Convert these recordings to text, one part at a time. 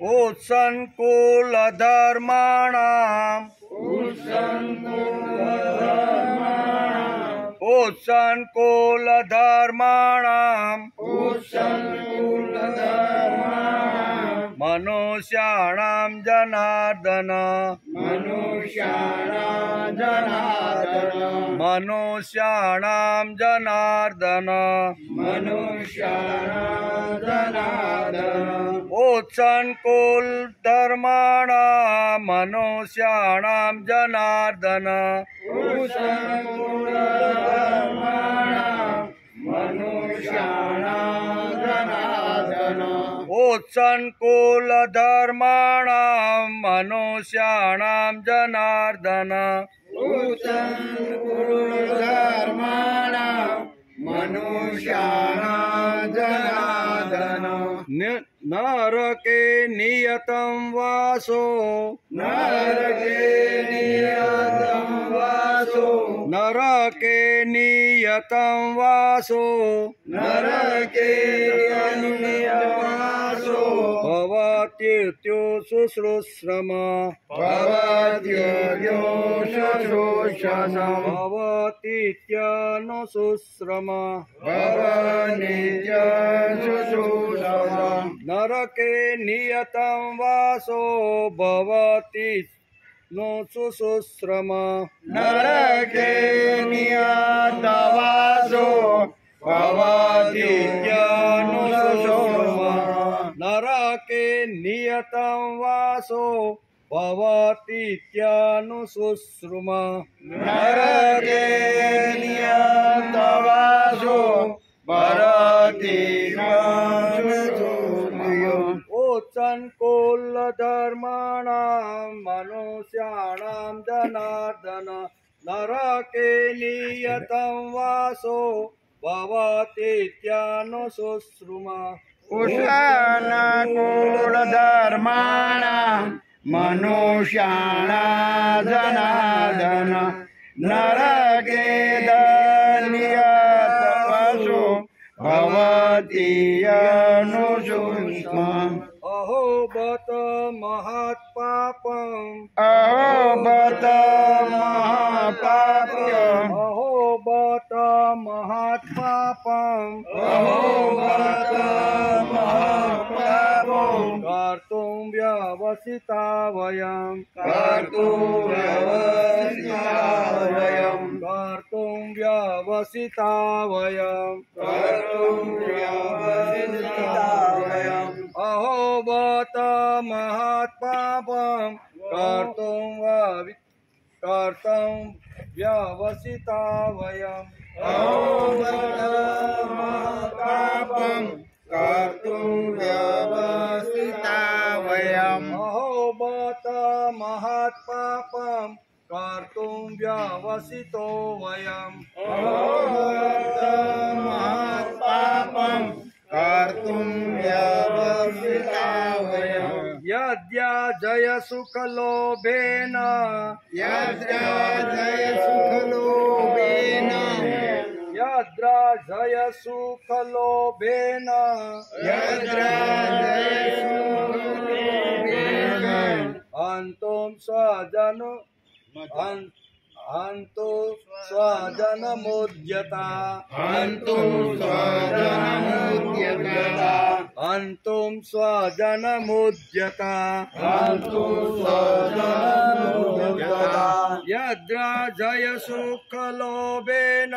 उत्सन्कुलधर्माणाम् मनुष्याणां जनार्दन उत्सन्कुलधर्माणां मनुष्याणां जनार्दन उत्सन्कुलधर्माणां मनुष्याणां जनार्दन नरके नियतं वासो नरके नियतं वासो भवत्येत्यो शुश्रूषम भवतीत्यनुशुश्रम नरके नियतं वासो भवति नो शुश्रूषम नरके नियतवासो भवतीत्यनुशुश्रम नरके नियतं वासो भवतीत्यनुशुश्रुम नरके नियतवासो उत्सन्कुलधर्माणां मनुष्याणां जनार्दन नरके नियतं वासो भवतीत्यनुशुश्रुम उत्सन्कुलधर्माणां मनुष्याणां जनार्दन नरके नियतवासो भवतीत्यनुशुश्रुम अहो बत महत्पापम् अहो बत महापापम् अहो बत महत्पापम् अहो बत महापापम् कर्तुं व्यवसिता वयम् कर्तुं व्यवसिता वयम् अहो बत महत्पापम् कर्तुं व्यवसिता वयम् अहो बत महापापम् कर्तुं व्यवसिता वयम् अहो बत महत्पापम् कर्तुं व्यवसितो वयम् अहो बत महापापम् कर्तुं व्यवसिता वयम् यद्याजय सुखलोभेन यद्राजय सुखलोभेन यद्राजय सुखलोभेन यद्राजय सुखलोभेन हन्तुं स्वजनमुद्यता हन्तुं स्वजनमुद्यता हन्तुं स्वजनमुद्यता हन्तुं स्वजनमुद्यता यद्राजय सुखलोभेन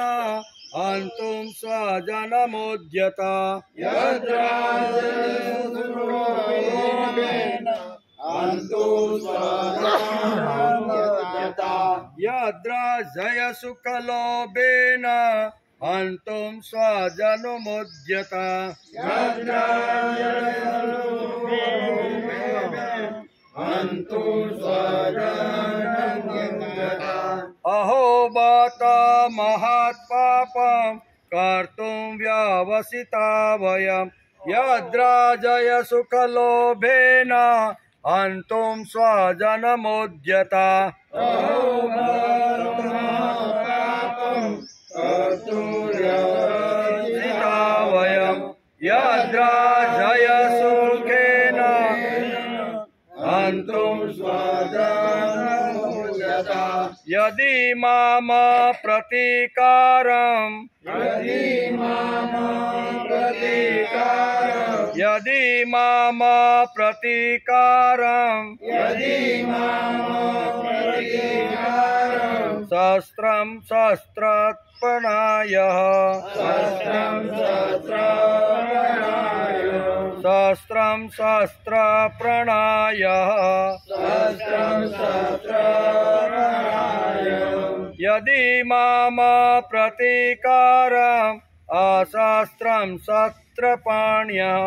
हन्तुं स्वजनमुद्यता यद्राजय सुखलोभेन हन्तुं स्वजनमुद्यता यद्राजय सुखलोभेन हन्तुं स्वजनमुद्यता यद्राजय सुखलोभेन हन्तुं स्वजनमुद्यता अहो बत महत्पापम् कर्तुं व्यवसिता वयम् यद्राजय सुखलोभेन हन्तुं स्वजनमुद्यता अहो बत महत्पापम् कर्तुं व्यवसिता वयम् यदि माम प्रतिकारं यदि माम प्रतिकारं शस्त्रं शस्त्रार्पणाय शस्त्रं शस्त्रार्पणाय यदि माम प्रतिकारं अशस्त्रं शस्त्रपाण्यः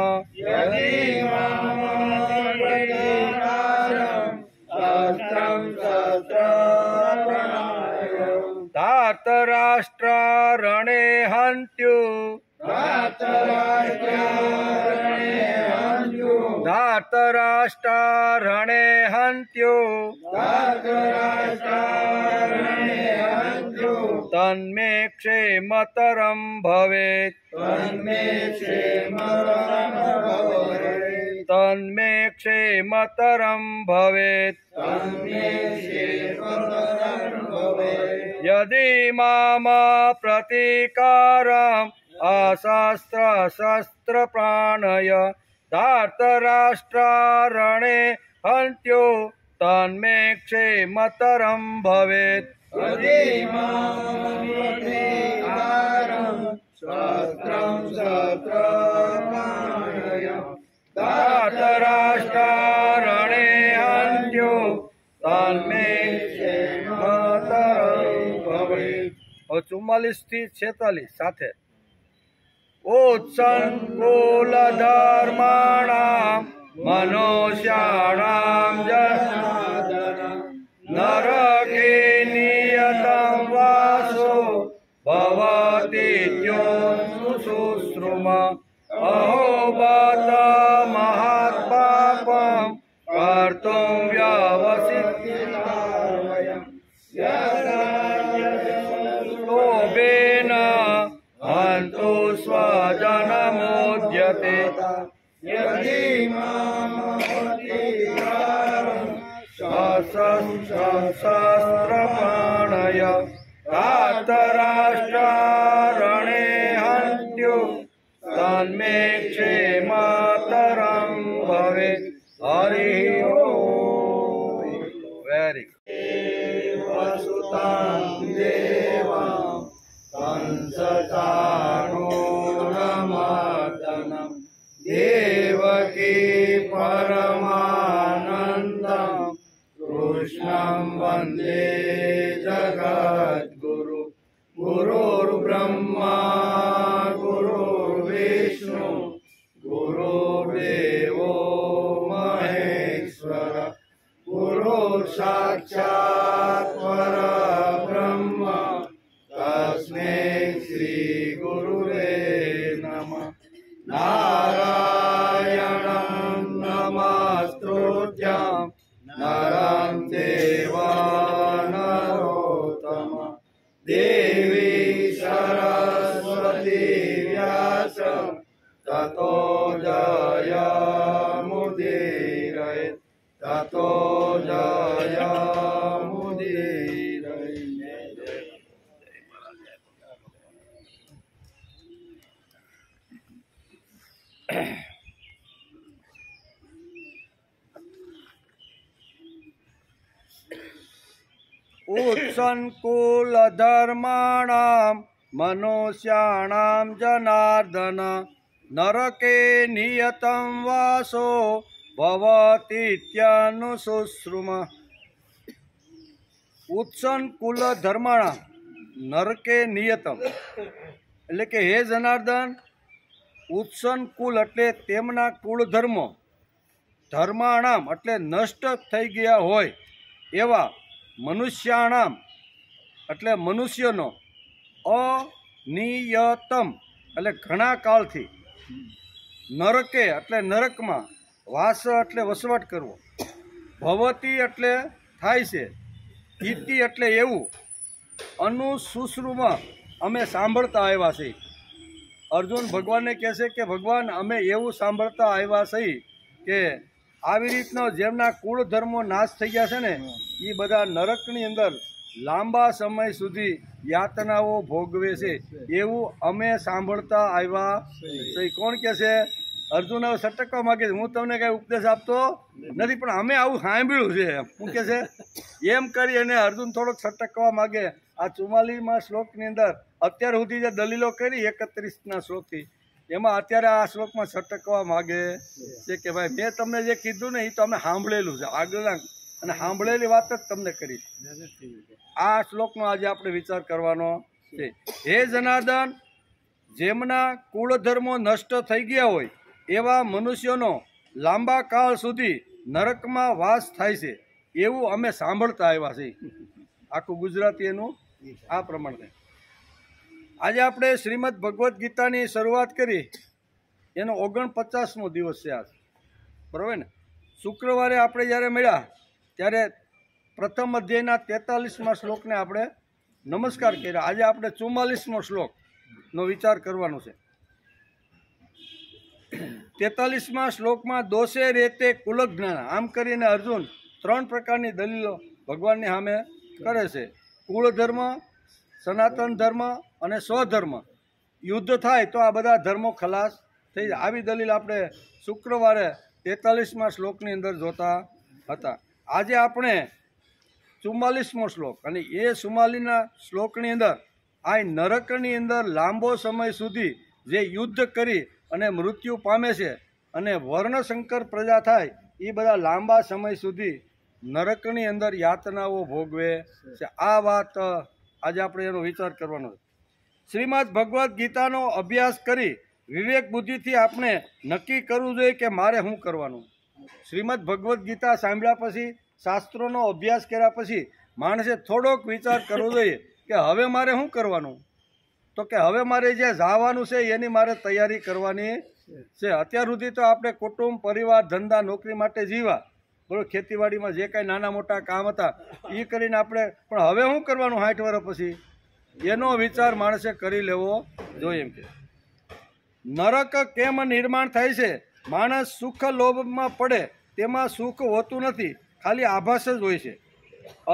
धार्तराष्ट्रारणे हन्त्यु धार्तराष्ट्रारणे हन्त्यु तन्मे क्षेमतरं भवेत् तन्मे क्षेमतरं भवेत् यदि माम प्रतिकारम् अशस्त्र शस्त्रप्राणय धार्तराष्ट्रारणे हन्त्यो तन्मे क्षेमतरं भवेत् धार्तराष्ट्रारणे हन्त्यो तन्मे क्षेमतरं भवेत्। 44 થી 46 સાથે उत्सङ्कुलधर्माणां मनुष्याणां जनार्दन नरके नियतं वासो भवतीत्युश्रुम अहो बत महत्पापं कर्तुं व्यवसितोबेन हन्तु स्वजनमुद्यते शस्त्रपाणय धार्तराष्ट्रारणे हन्त्यो तन्मे क्षेमतरं भवेत्। हरिः ओम्। वेरी वसुतां देवां कंसचाणूरमर्दनं देवकी परमानन्दं कृष्णं वन्दे जगद्गुरु गुरुर्ब्रह्मा गुरुर्विष्णु गुरुर्देवो महेश्वर गुरुर्साक्षात् परब्रह्म तस्मै श्री गुरुवे नमः। नारायणं नमस्तुभ्यं नरं चैव नरोत्तमं देवी सरस्वती व्यासं ततो जयमुदीरयेत् ततो जयमुदीरयेत्। उत्सङ्कुलधर्माणां मनुष्याणां जनार्दन नरके नियतं वासो भवतीत्यनुशुश्रुम। उत्सङ्कुल धर्माणां नरके नियतम એટલે કે હે જનાર્દન ઉત્સન્કુલ એટલે તેમના કુળ ધર્મો ધર્માણામ એટલે નષ્ટ થઈ ગયા હોય એવા મનુષ્યાણામ એટલે મનુષ્યનો અનિયતમ એટલે ઘણા કાળથી નરકે એટલે નરકમાં વાસ એટલે વસવાટ કરવો ભવતી એટલે થાય છે ઇતિ એટલે એવું અનુશુશ્રુમાં અમે સાંભળતા આવ્યા છીએ। અર્જુન ભગવાનને કહે છે કે ભગવાન અમે એવું સાંભળતા આવ્યા છીએ કે આવી રીતનો જેમના કુળ ધર્મો નાશ થઈ ગયા છે ને એ બધા નરકની અંદર લાંબા સમય સુધી યાતનાઓ ભોગવે છે એવું અમે સાંભળતા આવ્યા છે. કોણ કે છે? અર્જુન હવે સટકવા માંગે છે. હું તમને કઈ ઉપદેશ આપતો નથી, પણ અમે આવું સાંભળ્યું છે. શું કે છે? એમ કરી અને અર્જુન થોડોક સટકવા માંગે. આ 44મા શ્લોકની અંદર અત્યાર સુધી જે દલીલો કરી 31ના શ્લોકથી, એમાં અત્યારે આ શ્લોકમાં સટકવા માંગે છે કે ભાઈ મેં તમને જે કીધું ને એ તો અમે સાંભળેલું છે આગળના, અને સાંભળેલી વાત જ તમને કરી. આ શ્લોકનો આજે આપણે વિચાર કરવાનો છે. હે જનાર્દન, જેમના કુળધર્મો નષ્ટ થઈ ગયા હોય એવા મનુષ્યોનો લાંબા કાળ સુધી નરકમાં વાસ થાય છે એવું અમે સાંભળતા આવ્યા છીએ. આખું ગુજરાતી એનું આ પ્રમાણે. આજે આપણે શ્રીમદ ભગવદ્ ગીતાની શરૂઆત કરી, એનો 49મો દિવસ છે આજ, બરાબર ને? શુક્રવારે આપણે જ્યારે મળ્યા ત્યારે પ્રથમ અધ્યાયના 43મા શ્લોકને આપણે નમસ્કાર કર્યા. આજે આપણે 44મો શ્લોકનો વિચાર કરવાનો છે. 43મા શ્લોકમાં દોષે રેતે કુલજ્ઞાન, આમ કરીને અર્જુન 3 પ્રકારની દલીલો ભગવાનની સામે કરે છે. કુળ ધર્મ, સનાતન ધર્મ અને સ્વધર્મ. યુદ્ધ થાય તો આ બધા ધર્મો ખલાસ થઈ જાય. આવી દલીલ આપણે શુક્રવારે 43મા શ્લોકની અંદર જોતા હતા. આજે આપણે 44મો શ્લોક, અને એ 44ના શ્લોકની અંદર આ નરકની અંદર લાંબો સમય સુધી જે યુદ્ધ કરી અને મૃત્યુ પામે છે અને વર્ણશંકર પ્રજા થાય, એ બધા લાંબા સમય સુધી નરકની અંદર યાતનાઓ ભોગવે છે. આ વાત આજે આપણે એનો વિચાર કરવાનો છે. શ્રીમદ ભગવદ્ ગીતાનો અભ્યાસ કરી વિવેક બુદ્ધિથી આપણે નક્કી કરવું જોઈએ કે મારે શું કરવાનું. શ્રીમદ ભગવદ્ ગીતા સાંભળ્યા પછી, શાસ્ત્રોનો અભ્યાસ કર્યા પછી માણસે થોડોક વિચાર કરવો જોઈએ કે હવે મારે શું કરવાનું. તો કે હવે મારે જે જવાનું છે એની મારે તૈયારી કરવાની છે. અત્યાર સુધી તો આપણે કુટુંબ, પરિવાર, ધંધા, નોકરી માટે જીવા, બરાબર, ખેતીવાડીમાં જે કાંઈ નાના મોટા કામ હતા એ કરીને આપણે, પણ હવે શું કરવાનું 60 વર્ષ પછી, એનો વિચાર માણસે કરી લેવો જોઈએ. એમ કે નરક કેમ નિર્માણ થાય છે? માણસ સુખ લોભમાં પડે તેમાં સુખ હોતું નથી, ખાલી આભાસ જ હોય છે.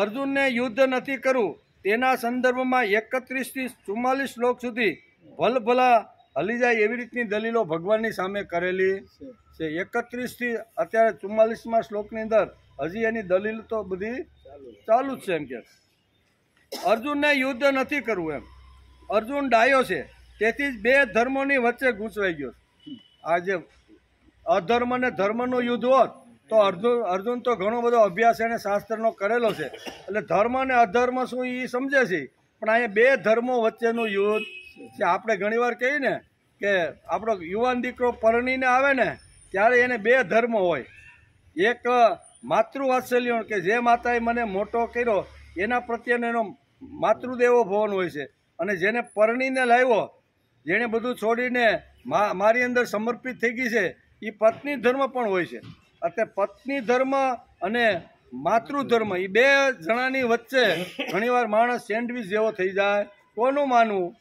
અર્જુનને યુદ્ધ નથી કરવું તેના સંદર્ભમાં 31થી 44 શ્લોક સુધી ભલભલા હલી જાય એવી રીતની દલીલો ભગવાનની સામે કરેલી છે. 31થી અત્યારે 44મા શ્લોકની અંદર હજી એની દલીલ તો બધી ચાલુ જ છે. એમ કે અર્જુનને યુદ્ધ નથી કરવું. એમ અર્જુન ડાયો છે, તેથી જ 2 ધર્મોની વચ્ચે ગૂંચવાઈ ગયો. આ જે અધર્મ અને ધર્મનું યુદ્ધ હોત તો અર્જુન તો ઘણો બધો અભ્યાસ એને શાસ્ત્રનો કરેલો છે, એટલે ધર્મ અને અધર્મ શું એ સમજે છે. પણ અહીંયા 2 ધર્મો વચ્ચેનું યુદ્ધ છે. આપણે ઘણીવાર કહીએ ને કે આપણો યુવાન દીકરો પરણીને આવે ને ત્યારે એને 2 ધર્મ હોય. એક માતૃવાત્સલ્ય, કે જે માતાએ મને મોટો કર્યો એના પ્રત્યેનો એનો માતૃદેવો ભવન હોય છે, અને જેને પરણીને લાવ્યો, જેણે બધું છોડીને મારી અંદર સમર્પિત થઈ ગઈ છે, એ પત્ની ધર્મ પણ હોય છે. એટલે પત્ની ધર્મ અને માતૃધર્મ, એ 2 જણાની વચ્ચે ઘણીવાર માણસ સેન્ડવિચ જેવો થઈ જાય. કોનું માનવું?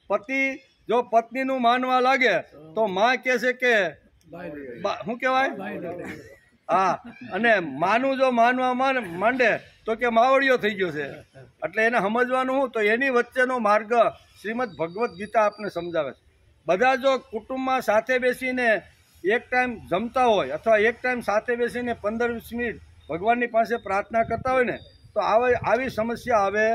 પતિ જો પત્નીનું માનવા લાગે તો માં કહે છે કે શું કહેવાય? હા, અને માનું જો માનવા માંડે તો કે માવડિયો થઈ ગયો છે. એટલે એને સમજવાનું શું? તો એની વચ્ચેનો માર્ગ શ્રીમદ ભગવદ્ ગીતા આપને સમજાવે છે. બધા જો કુટુંબમાં સાથે બેસીને એક ટાઈમ જમતા હોય અથવા એક ટાઈમ સાથે બેસીને 15-20 મિનિટ ભગવાનની પાસે પ્રાર્થના કરતા હોય ને તો આવી સમસ્યા આવે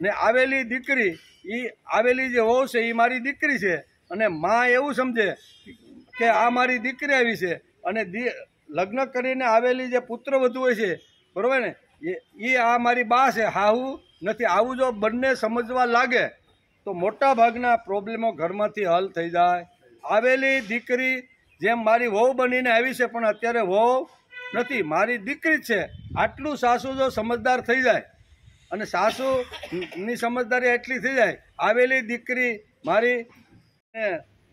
ને. આવેલી દીકરી, એ આવેલી જે વહુ છે એ મારી દીકરી છે, અને માં એવું સમજે કે આ મારી દીકરી આવી છે, અને લગ્ન કરીને આવેલી જે પુત્રવધુ હોય છે, બરાબર ને, એ આ મારી બા છે, હાહુ નથી. આવું જો બંને સમજવા લાગે તો મોટા ભાગના પ્રોબ્લેમો ઘરમાંથી હલ થઈ જાય. આવેલી દીકરી જેમ મારી વહુ બનીને આવી છે પણ અત્યારે વહુ નથી, મારી દીકરી છે, આટલું સાસુ જો સમજદાર થઈ જાય, અને સાસુની સમજદારી એટલી થઈ જાય, આવેલી દીકરી મારી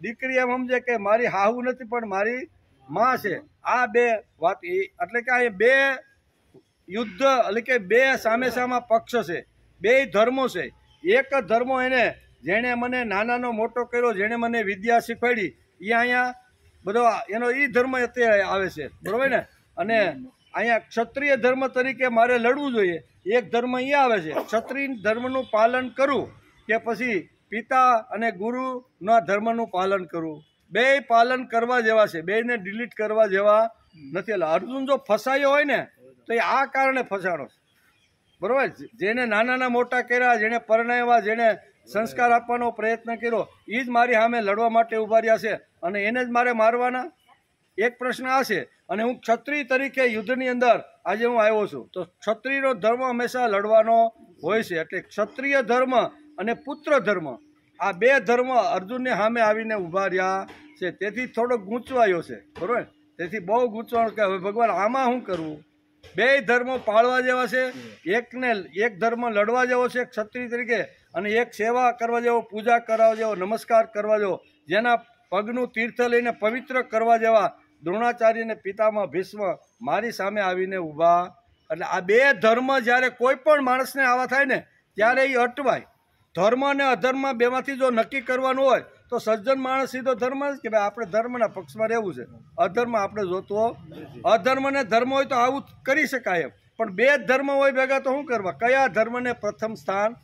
દીકરી એમ સમજે કે મારી હાહુ નથી પણ મારી માં છે. આ 2 વાત, એટલે કે આ 2 યુદ્ધ, એટલે કે 2 સામે સામા પક્ષ છે, 2 ધર્મો છે. એક ધર્મો એને જેણે મને નાનાનો મોટો કર્યો, જેણે મને વિદ્યા શીખવાડી, એ અહીંયા બધો એનો એ ધર્મ અત્યારે આવે છે, બરાબર ને. અને અહીંયા ક્ષત્રિય ધર્મ તરીકે મારે લડવું જોઈએ. એક ધર્મ અહીંયા આવે છે, ક્ષત્રિય ધર્મનું પાલન કરું કે પછી પિતા અને ગુરુના ધર્મનું પાલન કરવું. બે પાલન કરવા જેવા છે, બેને ડિલીટ કરવા જેવા નથી. એટલે અર્જુન જો ફસાયો હોય ને તો એ આ કારણે ફસાણો છે, બરોબર. જેને નાના મોટા કર્યા, જેને પરણાવ્યા, જેને સંસ્કાર આપવાનો પ્રયત્ન કર્યો, એ જ મારી સામે લડવા માટે ઉભા રહ્યા છે અને એને જ મારે મારવાના. એક પ્રશ્ન આ છે. અને હું ક્ષત્રિય તરીકે યુદ્ધની અંદર આજે હું આવ્યો છું, તો ક્ષત્રિયનો ધર્મ હંમેશા લડવાનો હોય છે. એટલે ક્ષત્રિય ધર્મ અને પુત્ર ધર્મ, આ બે ધર્મ અર્જુનની સામે આવીને ઊભા રહ્યા છે. તેથી થોડો ગૂંચવાયો છે, બરોબર. તેથી બહુ ગૂંચવાનું કે હવે ભગવાન આમાં શું કરવું. બે ધર્મો પાળવા જેવા છે. એક ધર્મ લડવા જેવો છે ક્ષત્રિય તરીકે, અને એક સેવા કરવા જેવો, પૂજા કરવા જેવો, નમસ્કાર કરવા જેવો, જેના પગનું તીર્થ લઈને પવિત્ર કરવા જેવા દ્રોણાચાર્ય અને પિતામહ ભીષ્મ મારી સામે આવીને ઊભા. એટલે આ બે ધર્મ જ્યારે કોઈ પણ માણસને આવા થાય ને ત્યારે એ અટવાય. ધર્મ અને અધર્મ બેમાંથી જો નક્કી કરવાનું હોય તો સજ્જન માણસ સીધો ધર્મ જ કે ભાઈ આપણે ધર્મના પક્ષમાં રહેવું છે, અધર્મ આપણે જોતો. અધર્મ ને ધર્મ હોય તો આવું કરી શકાય એમ, પણ બે જ ધર્મ હોય ભેગા તો શું કરવા. કયા ધર્મને પ્રથમ સ્થાન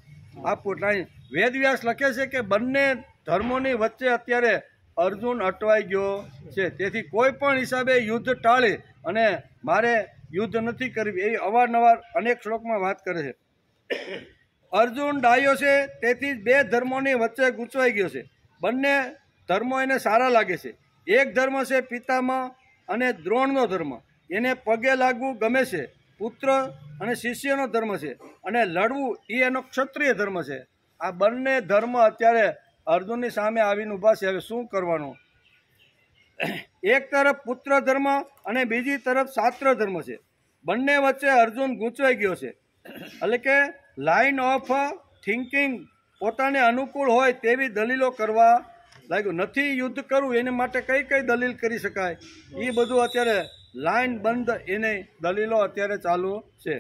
આપવું. એટલે વેદવ્યાસ લખે છે કે બંને ધર્મોની વચ્ચે અત્યારે અર્જુન અટવાઈ ગયો છે. તેથી કોઈ પણ હિસાબે યુદ્ધ ટાળી અને મારે યુદ્ધ નથી કરવી, એ અવારનવાર અનેક શ્લોકમાં વાત કરે છે. અર્જુન ડાયો છે, તેથી જ બે ધર્મોની વચ્ચે ગૂંચવાઈ ગયો છે. બંને ધર્મો એને સારા લાગે છે. એક ધર્મ છે પિતામહ અને દ્રોણનો ધર્મ, એને પગે લાગવું ગમે છે. પુત્ર અને શિષ્યનો ધર્મ છે, અને લડવું એ એનો ક્ષત્રિય ધર્મ છે. આ બંને ધર્મ અત્યારે અર્જુનની સામે આવીને ઊભા છે. હવે શું કરવાનું. એક તરફ પુત્ર ધર્મ અને બીજી તરફ શાસ્ત્ર ધર્મ છે. બંને વચ્ચે અર્જુન ગૂંચવાઈ ગયો છે. એટલે કે લાઇન ઓફ થિંકિંગ પોતાને અનુકૂળ હોય તેવી દલીલો કરવા લાગ્યું. નથી યુદ્ધ કરવું એને માટે કઈ કઈ દલીલ કરી શકાય, એ બધું અત્યારે લાઇન બંધ એને દલીલો અત્યારે ચાલુ છે.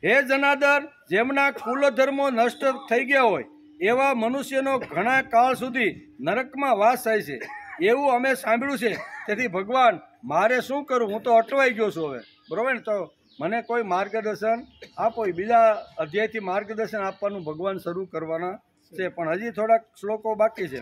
હે જનાદર, જેમના કુલ ધર્મો નષ્ટ થઈ ગયા હોય એવા મનુષ્યનો ઘણા કાળ સુધી નરકમાં વાસ થાય છે, એવું અમે સાંભળ્યું છે. તેથી ભગવાન મારે શું કરું, હું તો અટવાઈ ગયો છું હવે, બરોબર ને. તો મને કોઈ માર્ગદર્શન આપો. બીજા અધ્યાયથી માર્ગદર્શન આપવાનું ભગવાન શરૂ કરવાના છે, પણ હજી થોડાક શ્લોકો બાકી છે.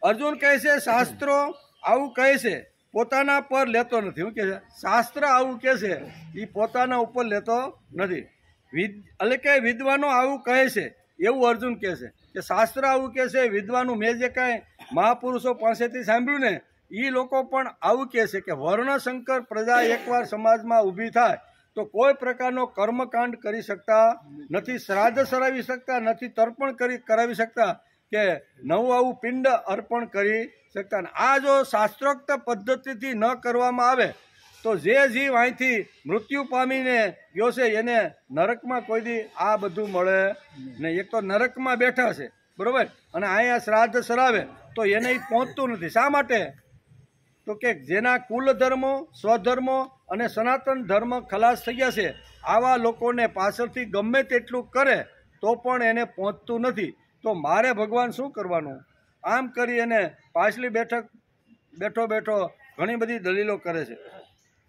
અર્જુન કહે છે શાસ્ત્રો આવું કહે છે, પોતાના પર લેતો નથી. શું કહે છે? શાસ્ત્ર આવું કહે છે, એ પોતાના ઉપર લેતો નથી. એટલે કે વિદ્વાનો આવું કહે છે એવું અર્જુન કહે છે કે શાસ્ત્ર આવું કહે છે. વિદ્વાનું મેં જે કાંઈ મહાપુરુષો પાસેથી સાંભળ્યું ને, એ લોકો પણ આવું કહે છે કે વર્ણશંકર પ્રજા એકવાર સમાજમાં ઊભી થાય તો કોઈ પ્રકારનો કર્મકાંડ કરી શકતા નથી, શ્રાદ્ધ સરાવી શકતા નથી, તર્પણ કરાવી શકતા, કે નવું આવું પિંડ અર્પણ કરી શકતા. આ જો શાસ્ત્રોક્ત પદ્ધતિથી ન કરવામાં આવે તો જે જીવ અહીંથી મૃત્યુ પામીને ગયો છે એને નરકમાં કોઈ દી આ બધું મળે નહીં. એક તો નરકમાં બેઠા છે, બરોબર, અને અહીંયા શ્રાદ્ધ સરાવે તો એને પહોંચતું નથી. શા માટે? તો કે જેના કુલ ધર્મો, સ્વધર્મો અને સનાતન ધર્મ ખલાસ થઈ ગયા છે, આવા લોકોને પાછળથી ગમે તેટલું કરે તો પણ એને પહોંચતું નથી. તો મારે ભગવાન શું કરવાનું? આમ કરી એને પાછલી બેઠો ઘણી બધી દલીલો કરે છે.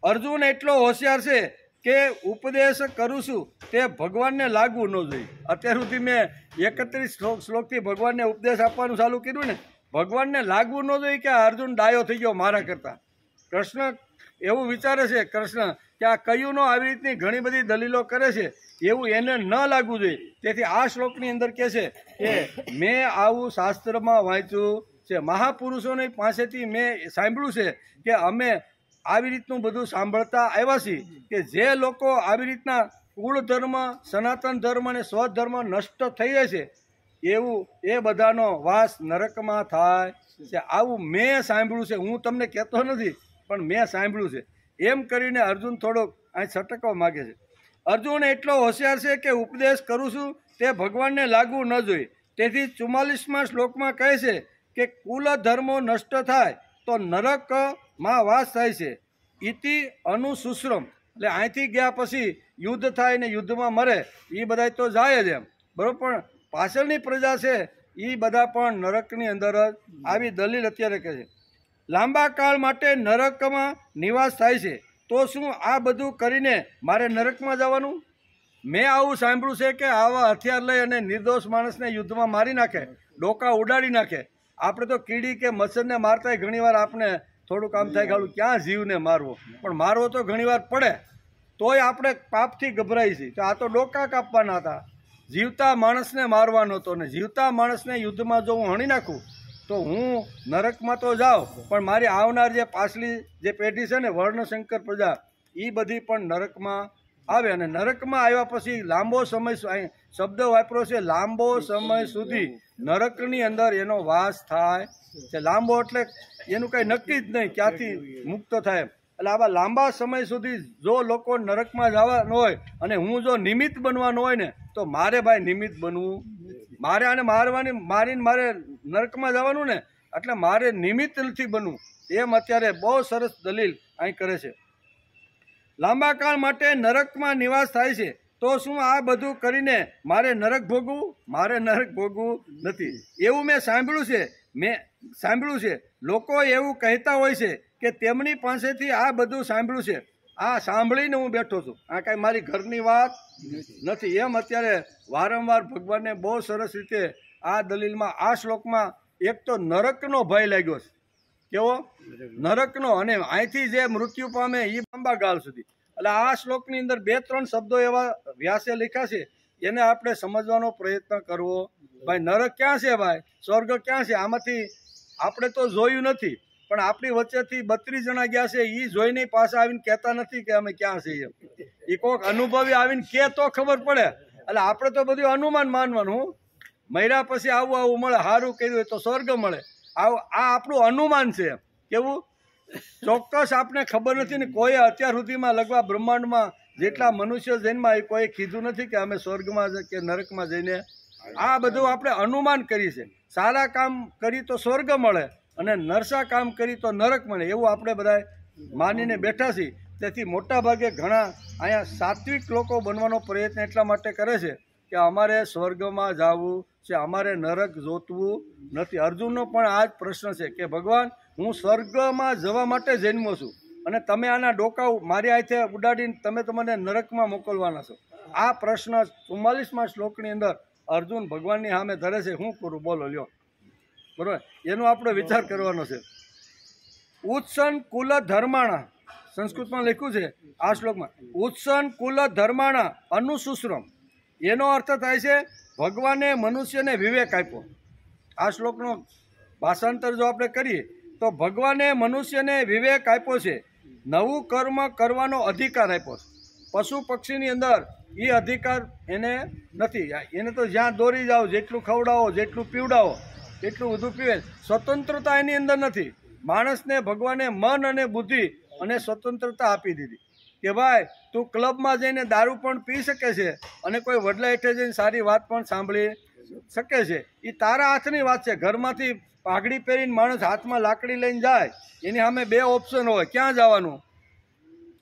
અર્જુન એટલો હોશિયાર છે કે ઉપદેશ કરું છું તે ભગવાનને લાગવું ન જોઈએ. અત્યાર સુધી મેં 31 શ્લોકથી ભગવાનને ઉપદેશ આપવાનું ચાલુ કર્યું ને, ભગવાનને લાગવું ન જોઈએ કે અર્જુન ડાયો થઈ ગયો મારા કરતાં. કૃષ્ણ એવું વિચારે છે, કૃષ્ણ કે આ કયુંનો આવી રીતની ઘણી બધી દલીલો કરે છે, એવું એને ન લાગવું જોઈએ. તેથી આ શ્લોકની અંદર કહે છે કે મેં આવું શાસ્ત્રમાં વાંચ્યું છે, મહાપુરુષોની પાસેથી મેં સાંભળ્યું છે કે અમે આવી રીતનું બધું સાંભળતા આવ્યા છીએ કે જે લોકો આવી રીતના કુળ ધર્મ, સનાતન ધર્મ અને સ્વધર્મ નષ્ટ થઈ જાય છે, એવું એ બધાનો વાસ નરકમાં થાય છે. આવું મેં સાંભળ્યું છે, હું તમને કહેતો નથી પણ મેં સાંભળ્યું છે. એમ કરીને અર્જુન થોડોક અહીં છટકવા માગે છે. અર્જુન એટલો હોશિયાર છે કે ઉપદેશ કરું છું તે ભગવાનને લાગવું ન જોઈએ. તેથી 44મા શ્લોકમાં કહે છે કે કુલ ધર્મો નષ્ટ થાય તો નરકમાં વાસ થાય છે. ઇતિ અનુશુશ્રમ, એટલે અહીંથી ગયા પછી યુદ્ધ થાય ને યુદ્ધમાં મરે એ બધા તો જાય જ એમ, બરાબર, પણ પાછળની પ્રજા છે એ બધા પણ નરકની અંદર જ આવી દલીલ અત્યારે કહે છે. લાંબા કાળ માટે નરકમાં નિવાસ થાય છે, તો શું આ બધું કરીને મારે નરકમાં જવાનું? મેં આવું સાંભળ્યું છે કે આવા હથિયાર લઈ અને નિર્દોષ માણસને યુદ્ધમાં મારી નાખે, ડોકા ઉડાડી નાખે. આપણે તો કીડી કે મચ્છરને મારતા ઘણીવાર આપણે થોડુંક આમ થાય કે ક્યાં જીવને મારવો, પણ મારવો તો ઘણીવાર પડે. તોય આપણે પાપથી ગભરાઈ છીએ કે આ તો ડોકા કાપવાના હતા, જીવતા માણસને મારવાનો હતો. ને જીવતા માણસને યુદ્ધમાં જો હું હણી નાખું તો હું નરકમાં તો જાઉં, પણ મારી આવનાર જે પાછલી જે પેઢી છે ને વર્ણશંકર પ્રજા, એ બધી પણ નરકમાં આવે. અને નરકમાં આવ્યા પછી લાંબો સમય, શબ્દ વાપરો છે લાંબો સમય સુધી નરકની અંદર એનો વાસ થાય છે. લાંબો એટલે એનું કંઈ નક્કી જ નહીં ક્યાંથી મુક્ત થાય. એટલે આવા લાંબા સમય સુધી જો લોકો નરકમાં જવાનું હોય અને હું જો નિમિત્ત બનવાનું હોય ને, તો મારે ભાઈ નિમિત્ત બનવું. મારે આને મારીને મારે નરકમાં જવાનું ને, એટલે મારે નિમિત્ત નથી બનવું. એમ અત્યારે બહુ સરસ દલીલ અહીં કરે છે. લાંબા કાળ માટે નરકમાં નિવાસ થાય છે, તો શું આ બધું કરીને મારે નરક ભોગવું? મારે નરક ભોગવું નથી. એવું મેં સાંભળ્યું છે. લોકો એવું કહેતા હોય છે કે તેમની પાસેથી આ બધું સાંભળ્યું છે. આ સાંભળીને હું બેઠો છું, આ કાંઈ મારી ઘરની વાત નથી. એમ અત્યારે વારંવાર ભગવાનને બહુ સરસ રીતે આ દલીલમાં, આ શ્લોકમાં એક તો નરકનો ભય લાગ્યો છે. કેવો? નરકનો. અને અહીંથી જે મૃત્યુ પામે એ લાંબા ગાળ સુધી. એટલે આ શ્લોકની અંદર 2-3 શબ્દો એવા વ્યાસે લખ્યા છે, એને આપણે સમજવાનો પ્રયત્ન કરવો. ભાઈ નરક ક્યાં છે? ભાઈ સ્વર્ગ ક્યાં છે? આમાંથી આપણે તો જોયું નથી, પણ આપણી વચ્ચેથી 32 જણા ગયા છે. એ જોઈને પાછા આવીને કહેતા નથી કે અમે ક્યાં છીએ. એ કોઈક અનુભવી આવીને કે તો ખબર પડે. એટલે આપણે તો બધું અનુમાન માનવાનું. મર્યા પછી આવું મળે, સારું કર્યું હોય તો સ્વર્ગ મળે, આ આપણું અનુમાન છે. કેવું? ચોક્કસ આપણે ખબર નથી ને. કોઈ અત્યાર સુધીમાં લગભગ બ્રહ્માંડમાં જેટલા મનુષ્ય જન્મા એ કોઈ કીધું નથી કે અમે સ્વર્ગમાં કે નરકમાં જઈને. આ બધું આપણે અનુમાન કરી છે. સારા કામ કરી તો સ્વર્ગ મળે અને નરસા કામ કરી તો નરક મળે, એવું આપણે બધા માનીને બેઠા છીએ. તેથી મોટા ભાગે ઘણા અહીંયા સાત્વિક લોકો બનવાનો પ્રયત્ન એટલા માટે કરે છે કે અમારે સ્વર્ગમાં જવું છે, અમારે નરક જોતવું નથી. અર્જુનનો પણ આ જ પ્રશ્ન છે કે ભગવાન, હું સ્વર્ગમાં જવા માટે જન્મો છું અને તમે આના ડોકા મારી હાથે ઉડાડીને તમે મને નરકમાં મોકલવાના છો. આ પ્રશ્ન 44મા શ્લોકની અંદર અર્જુન ભગવાનની સામે ધરે છે. શું કરું બોલો લ્યો? બરોબર, એનો આપણે વિચાર કરવાનો છે. ઉત્સન કુલ ધર્માણા, સંસ્કૃતમાં લખ્યું છે આ શ્લોકમાં, ઉત્સન કુલ ધર્માણા અનુશુશ્રમ. એનો અર્થ થાય છે ભગવાને મનુષ્યને વિવેક આપ્યો. આ શ્લોકનો ભાષાંતર જો આપણે કરીએ તો ભગવાને મનુષ્યને વિવેક આપ્યો છે, નવું કર્મ કરવાનો અધિકાર આપ્યો છે. પશુ પક્ષીની અંદર એ અધિકાર એને નથી. એને તો જ્યાં દોરી જાઓ, જેટલું ખવડાવો, જેટલું પીવડાવો એટલું બધું પીવે. સ્વતંત્રતા એની અંદર નથી. માણસને ભગવાને મન અને બુદ્ધિ અને સ્વતંત્રતા આપી દીધી કે ભાઈ તું ક્લબમાં જઈને દારૂ પણ પી શકે છે અને કોઈ વડલા હેઠે જઈને સારી વાત પણ સાંભળી શકે છે. એ તારા હાથની વાત છે. ઘરમાંથી પાઘડી પહેરીને માણસ હાથમાં લાકડી લઈને જાય, એની સામે 2 ઓપ્શન હોય. ક્યાં જવાનું?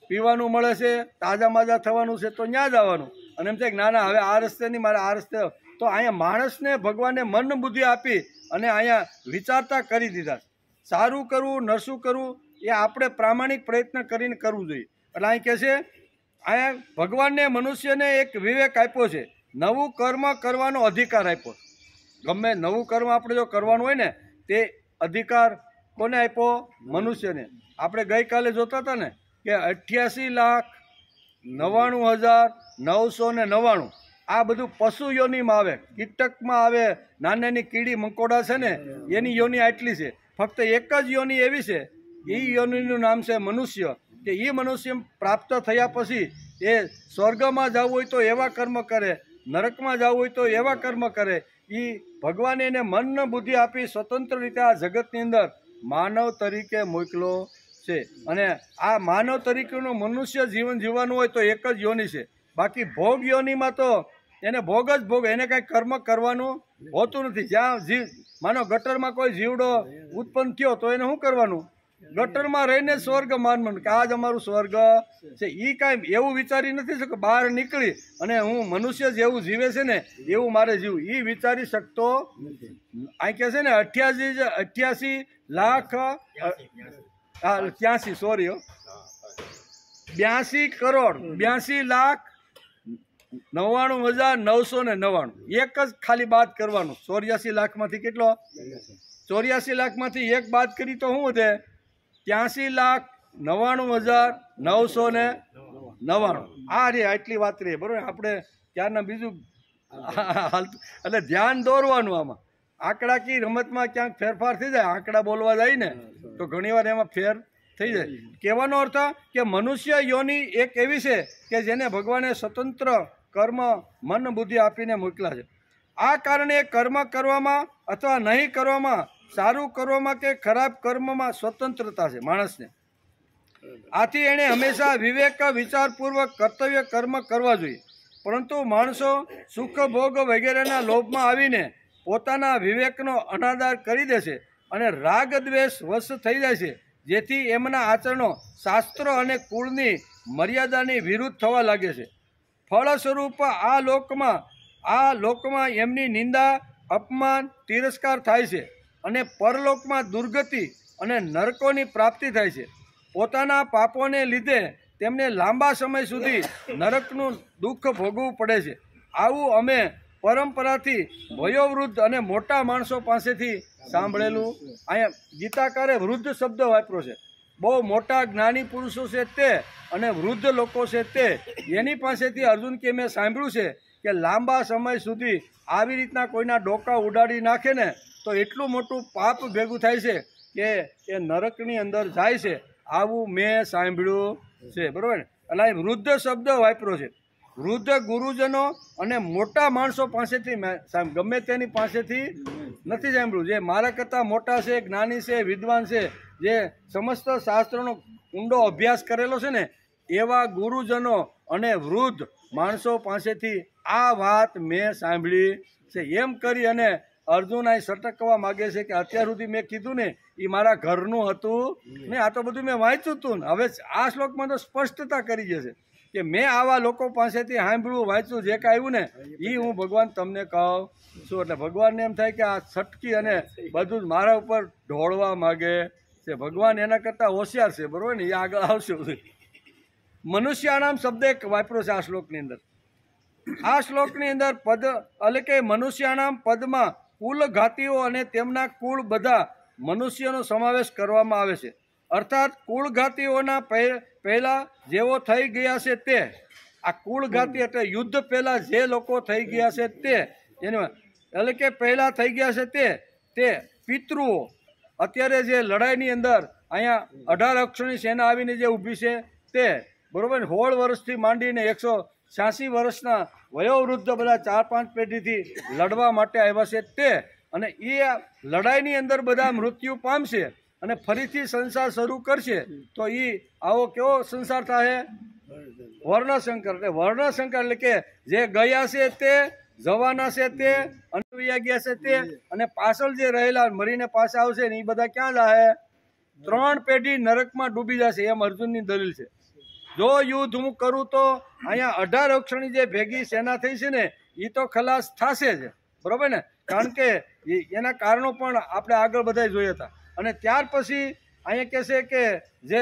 પીવાનું મળે છે, તાજા માજા થવાનું છે તો ત્યાં જવાનું. અને એમ થાય કે ના હવે આ રસ્તે નહીં, મારે આ રસ્તે. તો અહીંયા માણસને ભગવાને મન બુદ્ધિ આપી અને અહીંયા વિચારતા કરી દીધા. સારું કરવું, નરસું કરવું એ આપણે પ્રામાણિક પ્રયત્ન કરીને કરવું જોઈએ. એટલે અહીં કહે છે, અહીંયા ભગવાનને મનુષ્યને એક વિવેક આપ્યો છે, નવું કર્મ કરવાનો અધિકાર આપ્યો. ગમે નવું કર્મ આપણે જો કરવાનું હોય ને, તે અધિકાર કોને આપ્યો? મનુષ્યને. આપણે ગઈકાલે જોતા હતા ને કે 88,99,999 આ બધું પશુ યોનિમાં આવે, કીટકમાં આવે. નાની કીડી મંકોડા છે ને, એની યોની આટલી છે. ફક્ત એક જ યોની એવી છે, એ યોનિનું નામ છે મનુષ્ય. કે એ મનુષ્ય પ્રાપ્ત થયા પછી એ સ્વર્ગમાં જવું હોય તો એવા કર્મ કરે, નરકમાં જવું હોય તો એવા કર્મ કરે. એ ભગવાને એને મન બુદ્ધિ આપી સ્વતંત્ર રીતે આ જગતની અંદર માનવ તરીકે મોકલો છે. અને આ માનવ તરીકેનું મનુષ્ય જીવન જીવવાનું હોય તો એક જ યોની છે. બાકી ભોગ યોનીમાં તો એને ભોગ જ ભોગ, એને કાંઈ કર્મ કરવાનું હોતું નથી. જ્યાં માનો ગટરમાં કોઈ જીવડો ઉત્પન્ન થયો તો એને શું કરવાનું? ગટરમાં રહીને સ્વર્ગ માનવાનું કે આજ અમારું સ્વર્ગ છે. એ કાંઈ એવું વિચારી નથી શકતો બહાર નીકળી અને હું મનુષ્ય જેવું જીવે છે ને એવું મારે જીવવું, એ વિચારી શકતો. અહીં કહે છે ને 88,83,83,000 સોરી 82,92,999 એક જ ખાલી બાદ કરવાનું. 84 લાખમાંથી કેટલો? 84 લાખમાંથી એક બાદ કરી તો શું વધે? 83,99,999. આ રે આટલી વાત રે, બરોબર. આપણે ત્યારના બીજું એટલે ધ્યાન દોરવાનું આમાં. આંકડાકી રમતમાં ક્યાંક ફેરફાર થઈ જાય, આંકડા બોલવા જાય ને તો ઘણીવાર એમાં ફેર થઈ જાય. કહેવાનો અર્થ કે મનુષ્ય યોની એક એવી છે કે જેને ભગવાને સ્વતંત્ર કર્મ મન બુદ્ધિ આપીને મોકલા છે. આ કારણે કર્મ કરવામાં અથવા નહીં કરવામાં, સારું કરવામાં કે ખરાબ કર્મમાં સ્વતંત્રતા છે માણસને. આથી એણે હંમેશા વિવેક વિચારપૂર્વક કર્તવ્ય કર્મ કરવા જોઈએ. પરંતુ માણસો સુખ ભોગ વગેરેના લોભમાં આવીને પોતાના વિવેકનો અનાદર કરી દે છે અને રાગ દ્વેષ વશ થઈ જાય છે, જેથી એમના આચરણો શાસ્ત્રો અને કુળની મર્યાદાની વિરુદ્ધ થવા લાગે છે. ફળ સ્વરૂપ આ લોકમાં એમની નિંદા, અપમાન, તિરસ્કાર થાય છે અને પરલોકમાં દુર્ગતિ અને નરકોની પ્રાપ્તિ થાય છે. પોતાના પાપોને લીધે તેમને લાંબા સમય સુધી નરકનું દુઃખ ભોગવવું પડે છે. આવું અમે પરંપરાથી વયોવૃદ્ધ અને મોટા માણસો પાસેથી સાંભળેલું. અહીંયા ગીતાકારે વૃદ્ધ શબ્દ વાપર્યો છે. બહુ મોટા જ્ઞાની પુરુષો છે તે અને વૃદ્ધ લોકો છે તે, એની પાસેથી અર્જુન કે મેં સાંભળ્યું છે કે લાંબા સમય સુધી આવી રીતના કોઈના ડોકા ઉડાડી નાખે ને તો એટલું મોટું પાપ ભેગું થાય છે કે એ નરકની અંદર જાય છે. આવું મેં સાંભળ્યું છે, બરાબર ને. એટલે વૃદ્ધ શબ્દ વાપર્યો છે. વૃદ્ધ ગુરુજનો અને મોટા માણસો પાસેથી ગમે તેની પાસેથી નથી સાંભળ્યું. જે મારા કરતાં મોટા છે, જ્ઞાની છે, વિદ્વાન છે, જે સમસ્ત શાસ્ત્રોનો ઊંડો અભ્યાસ કરેલો છે ને એવા ગુરુજનો અને વૃદ્ધ માણસો પાસેથી આ વાત મેં સાંભળી છે. એમ કરી અને અર્જુન અહીં સટકવા માગે છે કે અત્યાર સુધી મેં કીધું ને એ મારા ઘરનું હતું ને, આ તો બધું મેં વાંચ્યું હતું ને. હવે આ શ્લોકમાં તો સ્પષ્ટતા કરી જશે કે મેં આવા લોકો પાસેથી સાંભળ્યું, વાંચ્યું, જે કાંઈ આવ્યું ને એ હું ભગવાન તમને કહું છું. એટલે ભગવાનને એમ થાય કે આ છટકી અને બધું જ મારા ઉપર ઢોળવા માગે છે. ભગવાન એના કરતાં હોશિયાર છે, બરોબર ને. એ આગળ આવશે. મનુષ્યાનામ શબ્દ એક વાપરો છે આ શ્લોકની અંદર. આ શ્લોકની અંદર પદ એટલે કે મનુષ્યાનામ પદમાં કુલ ઘાતીઓ અને તેમના કુળ બધા મનુષ્યનો સમાવેશ કરવામાં આવે છે. અર્થાત કુળ ઘાતીઓના પહેલા જેવો થઈ ગયા છે તે, આ કુળ ઘાતી એટલે યુદ્ધ પહેલા જે લોકો થઈ ગયા છે તે, એનું એટલે કે પહેલા થઈ ગયા છે તે પિતૃઓ અત્યારે જે લડાઈની અંદર અહીંયા 18 અક્ષરની સેના આવીને જે ઊભી છે તે, બરોબર. 16 વર્ષથી માંડીને 186 વર્ષના વયોવૃદ્ધ બધા 4-5 પેઢીથી લડવા માટે આવ્યા છે તે, અને એ લડાઈની અંદર બધા મૃત્યુ પામશે અને ફરીથી સંસાર શરૂ કરશે. તો એ આવો કેવો સંસાર થાય? વર્ણશંકર. એટલે વર્ણશંકર એટલે કે જે ગયા છે તે, જવાના છે તે, અનુવ્યા ગયા છે તે, અને પાછળ જે રહેલા મરીને પાછા આવશે ને એ બધા ક્યાં જાય? 3 પેઢી નરકમાં ડૂબી જશે. એમ અર્જુનની દલીલ છે. જો યુદ્ધ હું કરું તો અહીંયા 18 અક્ષરની જે ભેગી સેના થઈ છે ને એ તો ખલાસ થશે જ, બરોબર ને. કારણ કે એના કારણો પણ આપણે આગળ બધા જોયા હતા. અને ત્યાર પછી અહીંયા કહેશે કે જે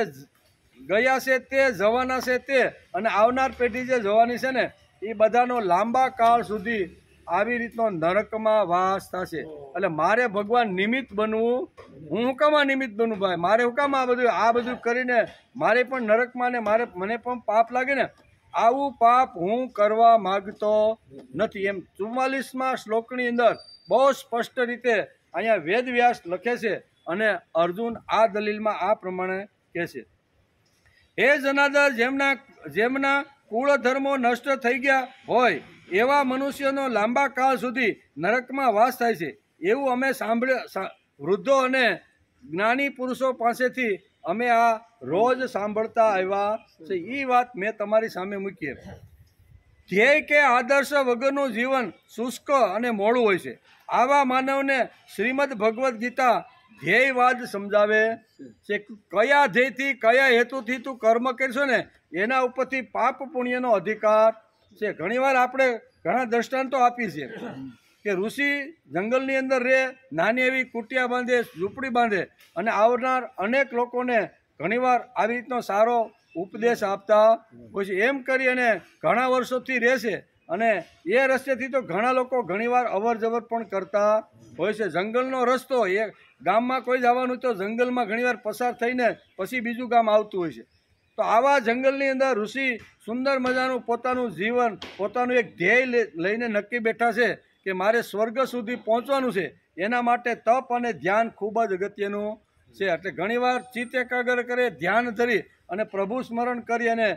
ગયા છે તે, જવાના છે તે, અને આવનાર પેઢી જે જવાની છે ને એ બધાનો લાંબા કાળ સુધી આવી રીતનો નરકમાં વાસ થશે. એટલે મારે ભગવાન નિમિત્ત બનવું. હું હુકામાં નિમિત્ત બનવું ભાઈ? મારે હુકામ આ બધું કરીને મારે પણ નરકમાં ને મને પણ પાપ લાગે ને? આવું પાપ હું કરવા માગતો નથી. એમ 44મા શ્લોકની અંદર બહુ સ્પષ્ટ રીતે અહીંયા વેદવ્યાસ લખે છે અને અર્જુન આ દલીલમાં આ પ્રમાણે કહે છે. હે જનાર્દન, જેમના કુળ ધર્મો નષ્ટ થઈ ગયા હોય એવા મનુષ્યનો લાંબા કાળ સુધી નરકમાં વાસ થાય છે એવું અમે વૃદ્ધો અને જ્ઞાની પુરુષો પાસેથી અમે આ રોજ સાંભળતા આવ્યા છે. એ વાત મેં તમારી સામે મૂકી. ધ્યેય કે આદર્શ વગરનું જીવન શુષ્ક અને મોડું હોય છે. આવા માનવને શ્રીમદ ભગવદ્ ગીતા ધ્યેયવાદ સમજાવે છે. કયા ધ્યેયથી, કયા હેતુથી તું કર્મ કરશો ને એના ઉપરથી પાપ પુણ્યનો અધિકાર છે. ઘણીવાર આપણે ઘણા દ્રષ્ટાંતો આપી છે કે ઋષિ જંગલની અંદર રહે, નાની એવી કુટિયા બાંધે, ઝૂંપડી બાંધે, અને આવનાર અનેક લોકોને ઘણીવાર આવી રીતનો સારો ઉપદેશ આપતા હોય છે. એમ કરી અને ઘણા વર્ષોથી રહેશે અને એ રસ્તેથી તો ઘણા લોકો ઘણીવાર અવર જવર પણ કરતા હોય છે. જંગલનો રસ્તો, એ ગામમાં કોઈ જવાનું તો જંગલમાં ઘણીવાર પસાર થઈને પછી બીજું ગામ આવતું હોય છે. તો આવા જંગલની અંદર ઋષિ સુંદર મજાનું પોતાનું જીવન, પોતાનું એક ધ્યેય લઈને નક્કી બેઠા છે કે મારે સ્વર્ગ સુધી પહોંચવાનું છે. એના માટે તપ અને ધ્યાન ખૂબ જ અગત્યનું છે. એટલે ઘણીવાર ચિત્ત એકાગ્ર કરે, ધ્યાન ધરી અને પ્રભુ સ્મરણ કરી અને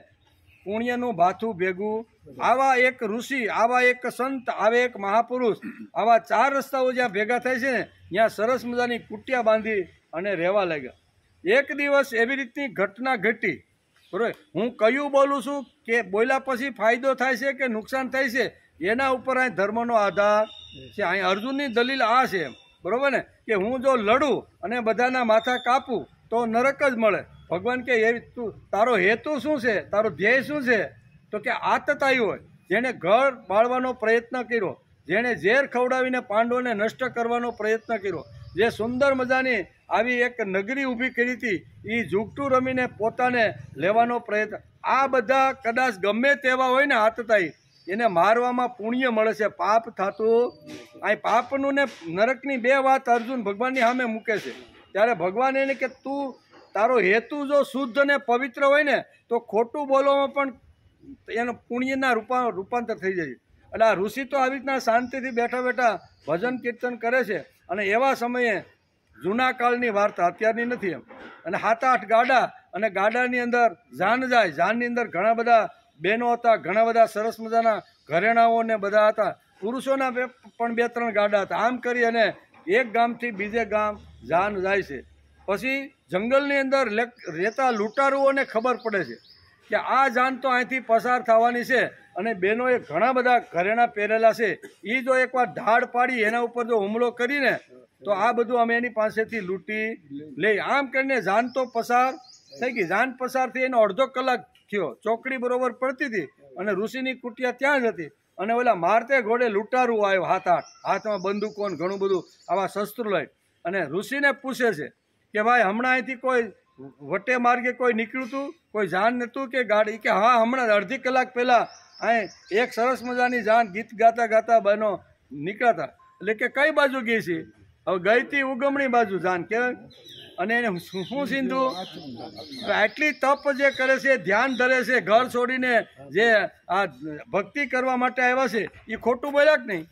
પુણ્યનું ભાથું ભેગું. આવા એક ઋષિ, આવા એક સંત, આવા એક મહાપુરુષ, આવા 4 રસ્તાઓ જ્યાં ભેગા થાય છે ને ત્યાં સરસ મજાની કુટિયા બાંધી અને રહેવા લાગ્યા. એક દિવસ એવી રીતની ઘટના ઘટી, બરોબર. હું કયું બોલું છું કે બોલ્યા પછી ફાયદો થાય છે કે નુકસાન થાય છે એના ઉપર અહીં ધર્મનો આધાર છે. અહીં અર્જુનની દલીલ આ છે, બરોબર ને, કે હું જો લડું અને બધાના માથા કાપું તો નરક જ મળે. ભગવાન કે એ તું, તારો હેતુ શું છે, તારો ધ્યેય શું છે? તો કે આતતાઈ હોય, જેણે ઘર બાળવાનો પ્રયત્ન કર્યો, જેણે ઝેર ખવડાવીને પાંડવોને નષ્ટ કરવાનો પ્રયત્ન કર્યો, જે સુંદર મજાની આવી એક નગરી ઊભી કરી હતી, એ ઝૂકટું રમીને પોતાને લેવાનો પ્રયત્ન, આ બધા કદાચ ગમે તેવા હોય ને આતતાઈ, એને મારવામાં પુણ્ય મળે છે, પાપ થતું. અહીં પાપનું ને નરકની 2 વાત અર્જુન ભગવાનની સામે મૂકે છે. ત્યારે ભગવાન એને કે તું, તારો હેતુ જો શુદ્ધ અને પવિત્ર હોય ને તો ખોટું બોલવામાં પણ એનો પુણ્યના રૂપાંતર થઈ જાય. એટલે આ ઋષિ તો આવી રીતના શાંતિથી બેઠા બેઠા ભજન કીર્તન કરે છે. અને એવા સમયે જૂના કાળની વાર્તા, અત્યારની નથી એમ, અને 7-8 ગાડા, અને ગાડાની અંદર જાન જાય. જાનની અંદર ઘણા બધા બહેનો હતા, ઘણા બધા સરસ મજાના ઘરેણાઓ ને બધા હતા. પુરુષોના પણ 2-3 ગાડા હતા. આમ કરી અને એક ગામથી બીજે ગામ જાન જાય છે. પછી જંગલની અંદર રહેતા લૂંટારુઓને ખબર પડે છે કે આ જાન તો અહીંથી પસાર થવાની છે અને બહેનોએ ઘણા બધા ઘરેણાં પહેરેલા છે, એ જો એકવાર ધાડ પાડી એના ઉપર જો હુમલો કરીને તો આ બધું અમે એની પાસેથી લૂંટી લઈ. આમ કરીને જાન તો પસાર થઈ ગઈ. જાન પસાર થઈ એનો અડધો કલાક થયો, ચોકડી બરોબર પડતી હતી અને ઋષિની કુટિયા ત્યાં જ હતી. અને ઓલા મારતે ઘોડે લૂંટારું આવ્યો, 7-8 હાથમાં બંદૂકો ને ઘણું બધું આવા શસ્ત્રો લઈ, અને ઋષિને પૂછે છે કે ભાઈ હમણાં અહીંથી કોઈ વટે માર્ગે કોઈ નીકળ્યું હતું, કોઈ જાન નહોતું કે ગાડી? કે હા, હમણાં અડધી કલાક પહેલાં અહીં એક સરસ મજાની જાન ગીત ગાતા ગાતા બહેનો નીકળ્યા. એટલે કે કઈ બાજુ ગઈ છે? હવે ગઈ હતી ઉગમણી બાજુ જાન, કે અને એને શું સીંધું? આટલી તપ જે કરે છે, ધ્યાન ધરે છે, ઘર છોડીને જે આ ભક્તિ કરવા માટે આવ્યા છે, એ ખોટું બોલ્યા કે નહીં?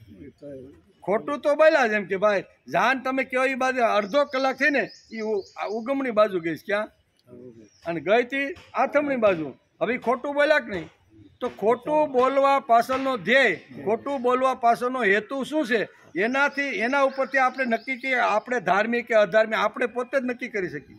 ખોટું તો બોલ્યા. જેમ કે ભાઈ જાન તમે કહો એ બાજુ અડધો કલાક થઈ ને એ ઉગમણી બાજુ ગઈ, ક્યાં? અને ગઈ હતી આથમણી બાજુ. હવે ખોટું બોલ્યા કે નહીં? તો ખોટું બોલવા પાછળનો ધ્યેય, ખોટું બોલવા પાછળનો હેતુ શું છે, એના ઉપરથી આપણે નક્કી કરીએ. આપણે ધાર્મિક કે અધાર્મિક આપણે પોતે જ નક્કી કરી શકીએ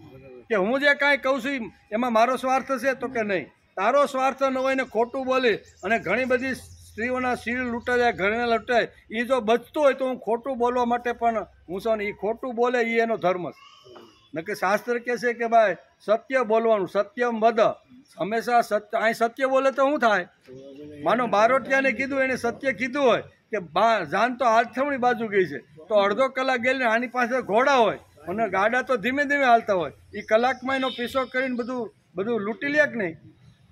કે હું જે કાંઈ કહું છું એમાં મારો સ્વાર્થ છે તો કે નહીં. તારો સ્વાર્થ ન હોય ને ખોટું બોલી અને ઘણી બધી સ્ત્રીઓના શીલ લૂંટાઈ જાય, ઘરેણા લૂંટાય, એ જો બચતું હોય તો હું ખોટું બોલવા માટે પણ હું છું ને એ ખોટું બોલે એ એનો ધર્મ છે. નકે શાસ્ત્ર કહે છે કે ભાઈ સત્ય બોલવાનું, સત્યમ વદ, હંમેશા સત્ય. અહીં સત્ય બોલે તો શું થાય? માનો બારોટિયાને કીધું, એને સત્ય કીધું હોય કે જાન તો આથમણી બાજુ ગઈ છે, તો અડધો કલાક ગયેલી આની પાસે ઘોડા હોય અને ગાડા તો ધીમે ધીમે હાલતા હોય, એ કલાકમાં એનો પીછો કરીને બધું લૂંટી લે કે નહીં?